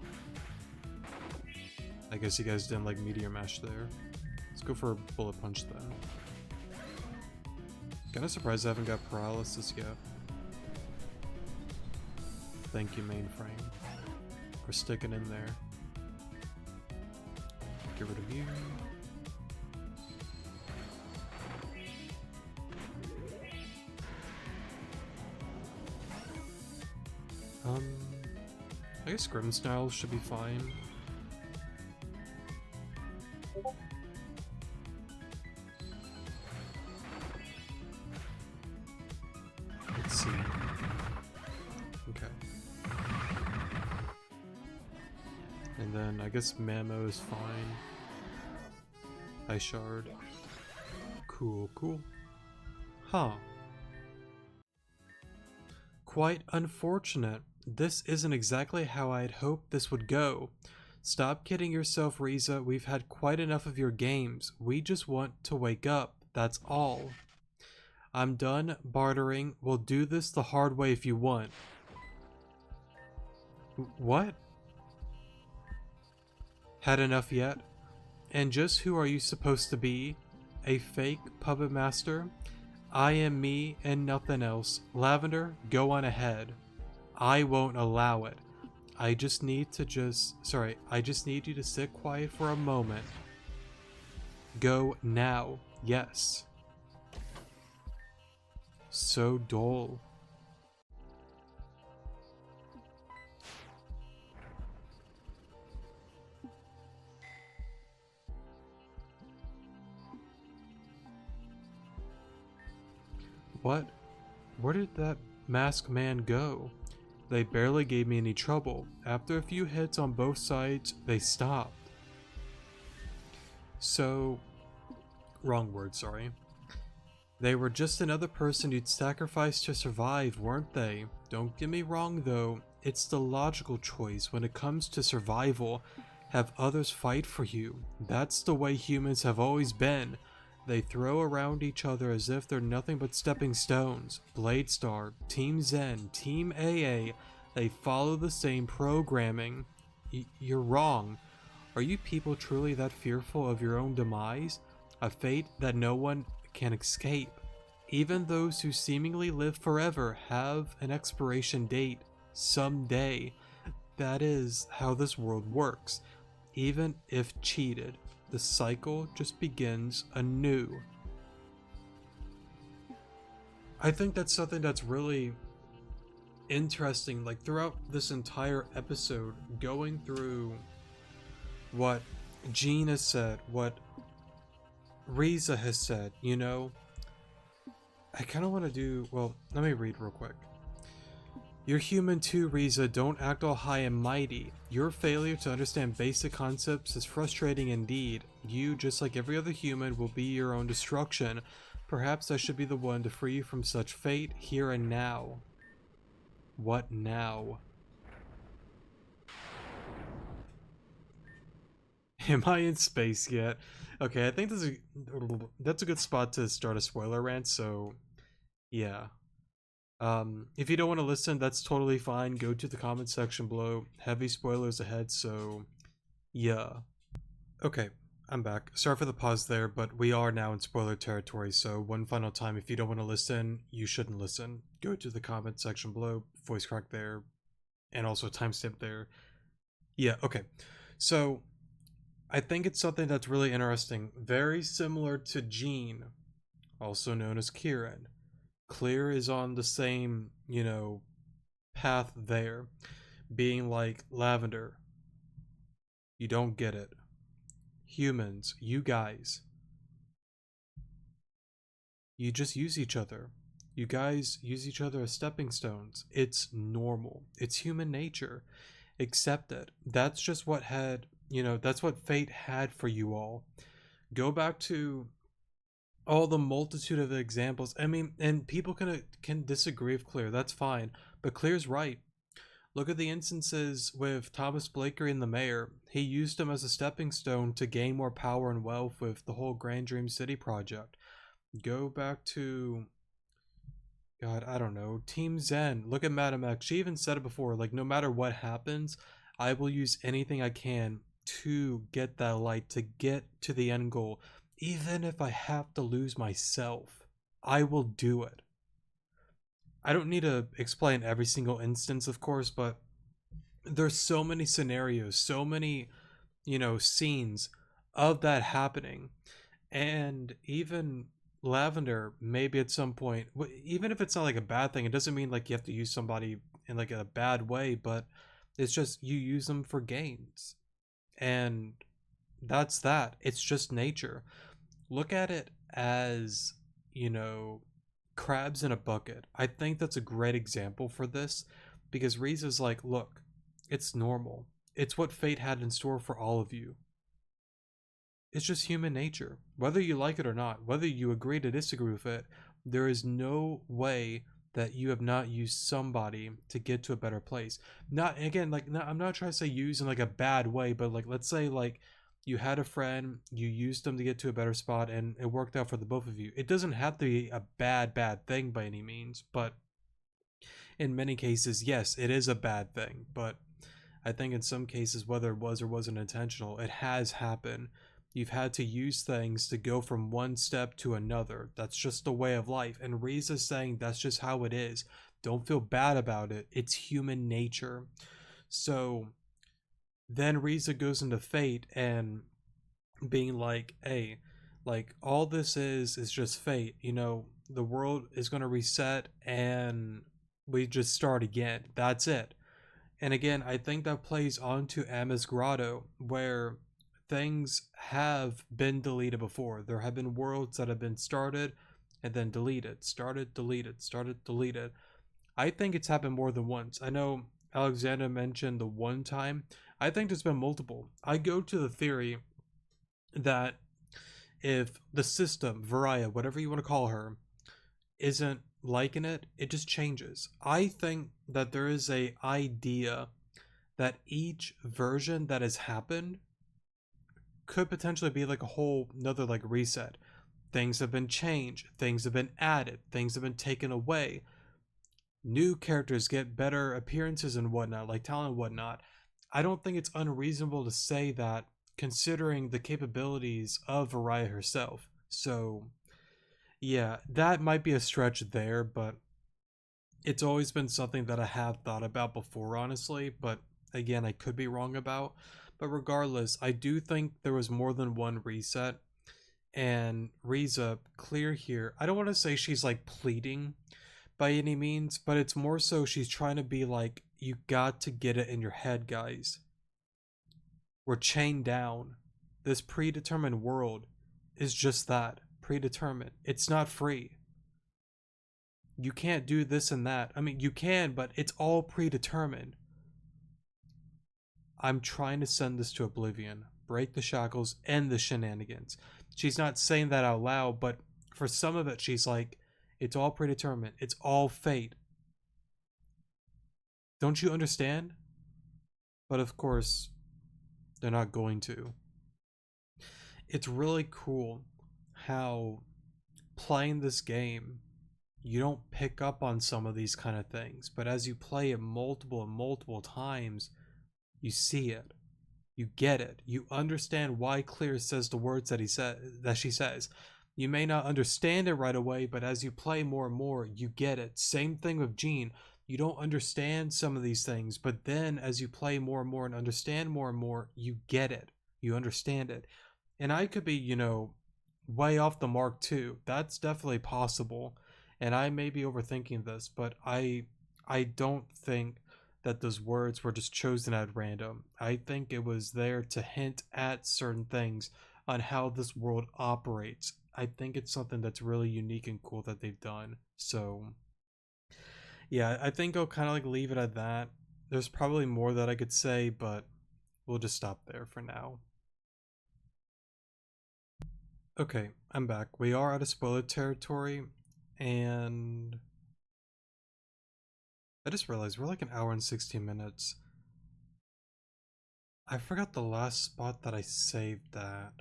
I guess you guys didn't like Meteor Mash there. Let's go for a Bullet Punch then. Kinda surprised I haven't got Paralysis yet. Thank you, Mainframe. We're sticking in there. Get rid of you. I guess Grimmsnarl should be fine. Let's see. Okay. And then I guess Mamo is fine. Ice Shard. Cool. Huh. Quite unfortunate. This isn't exactly how I'd hoped this would go. Stop kidding yourself, Riza. We've had quite enough of your games. We just want to wake up. That's all. I'm done bartering. We'll do this the hard way if you want. What? Had enough yet? And just who are you supposed to be? A fake puppet master? I am me and nothing else. Lavender, go on ahead. I won't allow it. I just need you to sit quiet for a moment. Go now. Yes. So dull. What? Where did that masked man go? They barely gave me any trouble. After a few hits on both sides, they stopped. So... wrong word, sorry. They were just another person you'd sacrifice to survive, weren't they? Don't get me wrong though, it's the logical choice when it comes to survival. Have others fight for you. That's the way humans have always been. They throw around each other as if they're nothing but stepping stones. Blade Star, Team Zen, Team AA, they follow the same programming. You're wrong. Are you people truly that fearful of your own demise? A fate that no one can escape. Even those who seemingly live forever have an expiration date. Someday. That is how this world works. Even if cheated. The cycle just begins anew. I think that's something that's really interesting, like throughout this entire episode, going through what Jean has said, what Riza has said, I kind of want to do, well, let me read real quick. You're human too, Riza. Don't act all high and mighty. Your failure to understand basic concepts is frustrating indeed. You, just like every other human, will be your own destruction. Perhaps I should be the one to free you from such fate here and now. What now? Am I in space yet? Okay, I think that's a good spot to start a spoiler rant, so yeah. If you don't want to listen, that's totally fine. Go to the comment section below. Heavy spoilers ahead, so yeah. Okay, I'm back. Sorry for the pause there, but we are now in spoiler territory, so one final time, if you don't want to listen, you shouldn't listen. Go to the comment section below, voice crack there, and also timestamp there. Yeah, okay. So, I think it's something that's really interesting. Very similar to Jean, also known as Kieran. Clear is on the same, path there. Being like Lavender. You don't get it. Humans, you guys, you just use each other. You guys use each other as stepping stones. It's normal. It's human nature. Accept it. That's just what that's what fate had for you all. Go back to all the multitude of examples. I mean, and people can disagree with Clear. That's fine, but Clear's right. Look at the instances with Thomas Blakery and the mayor. He used him as a stepping stone to gain more power and wealth with the whole Grand Dream City project. Go back to, God, I don't know, Team Zen. Look at Madam X. She even said it before, like, no matter what happens, I will use anything I can to get that light, to get to the end goal. Even if I have to lose myself, I will do it. I don't need to explain every single instance, of course, but there's so many scenarios, so many, scenes of that happening. And even Lavender, maybe at some point, even if it's not like a bad thing, it doesn't mean like you have to use somebody in like a bad way, but it's just you use them for gains. And that's that. It's just nature. Look at it as, you know, crabs in a bucket. I think that's a great example for this because Reese is like, look, it's normal. It's what fate had in store for all of you. It's just human nature. Whether you like it or not, whether you agree to disagree with it, there is no way that you have not used somebody to get to a better place. Not again, like not, I'm not trying to say use in like a bad way, but like let's say like you had a friend, you used them to get to a better spot, and it worked out for the both of you. It doesn't have to be a bad thing by any means, but in many cases, yes, it is a bad thing. But I think in some cases, whether it was or wasn't intentional, it has happened. You've had to use things to go from one step to another. That's just the way of life. And Riza's saying that's just how it is. Don't feel bad about it. It's human nature. So then Riza goes into fate and being like, hey, like all this is just fate. You know, the world is going to reset and we just start again. That's it. And again, I think that plays onto Emma's Grotto, where things have been deleted before. There have been worlds that have been started and then deleted, started, deleted, started, deleted. I think it's happened more than once. I know Alexander mentioned the one time. I think there's been multiple. I go to the theory that if the system, Varia, whatever you want to call her, isn't liking it, it just changes. I think that there is a idea that each version that has happened could potentially be like a whole another like reset. Things have been changed, things have been added, things have been taken away. New characters get better appearances and whatnot, like talent and whatnot. I don't think it's unreasonable to say that considering the capabilities of Varia herself. So yeah, that might be a stretch there, but it's always been something that I have thought about before, honestly, but again, I could be wrong about. But regardless, I do think there was more than one reset, and Riza, clear here. I don't want to say she's like pleading, by any means, but it's more so she's trying to be like, you got to get it in your head, guys. We're chained down. This predetermined world is just that, predetermined. It's not free. You can't do this and that. I mean, you can, but it's all predetermined. I'm trying to send this to oblivion. Break the shackles, end the shenanigans. She's not saying that out loud, but for some of it, she's like, it's all predetermined. It's all fate. Don't you understand? But of course, they're not going to. It's really cool how playing this game, you don't pick up on some of these kind of things, but as you play it multiple and multiple times, you see it. You get it. You understand why Clear says the words that she says. You may not understand it right away, but as you play more and more, you get it. Same thing with Jean. You don't understand some of these things, but then as you play more and more and understand more and more, you get it. You understand it. And I could be, way off the mark too. That's definitely possible. And I may be overthinking this, but I don't think that those words were just chosen at random. I think it was there to hint at certain things on how this world operates. I think it's something that's really unique and cool that they've done. So, yeah, I think I'll kind of like leave it at that. There's probably more that I could say, but we'll just stop there for now. Okay, I'm back. We are out of spoiler territory, and I just realized we're like an hour and 16 minutes. I forgot the last spot that I saved that.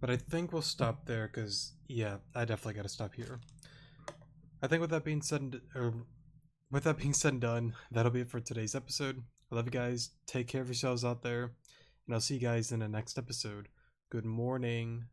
But I think we'll stop there because, yeah, I definitely gotta stop here. I think with that being said, and done, that'll be it for today's episode. I love you guys. Take care of yourselves out there, and I'll see you guys in the next episode. Good morning.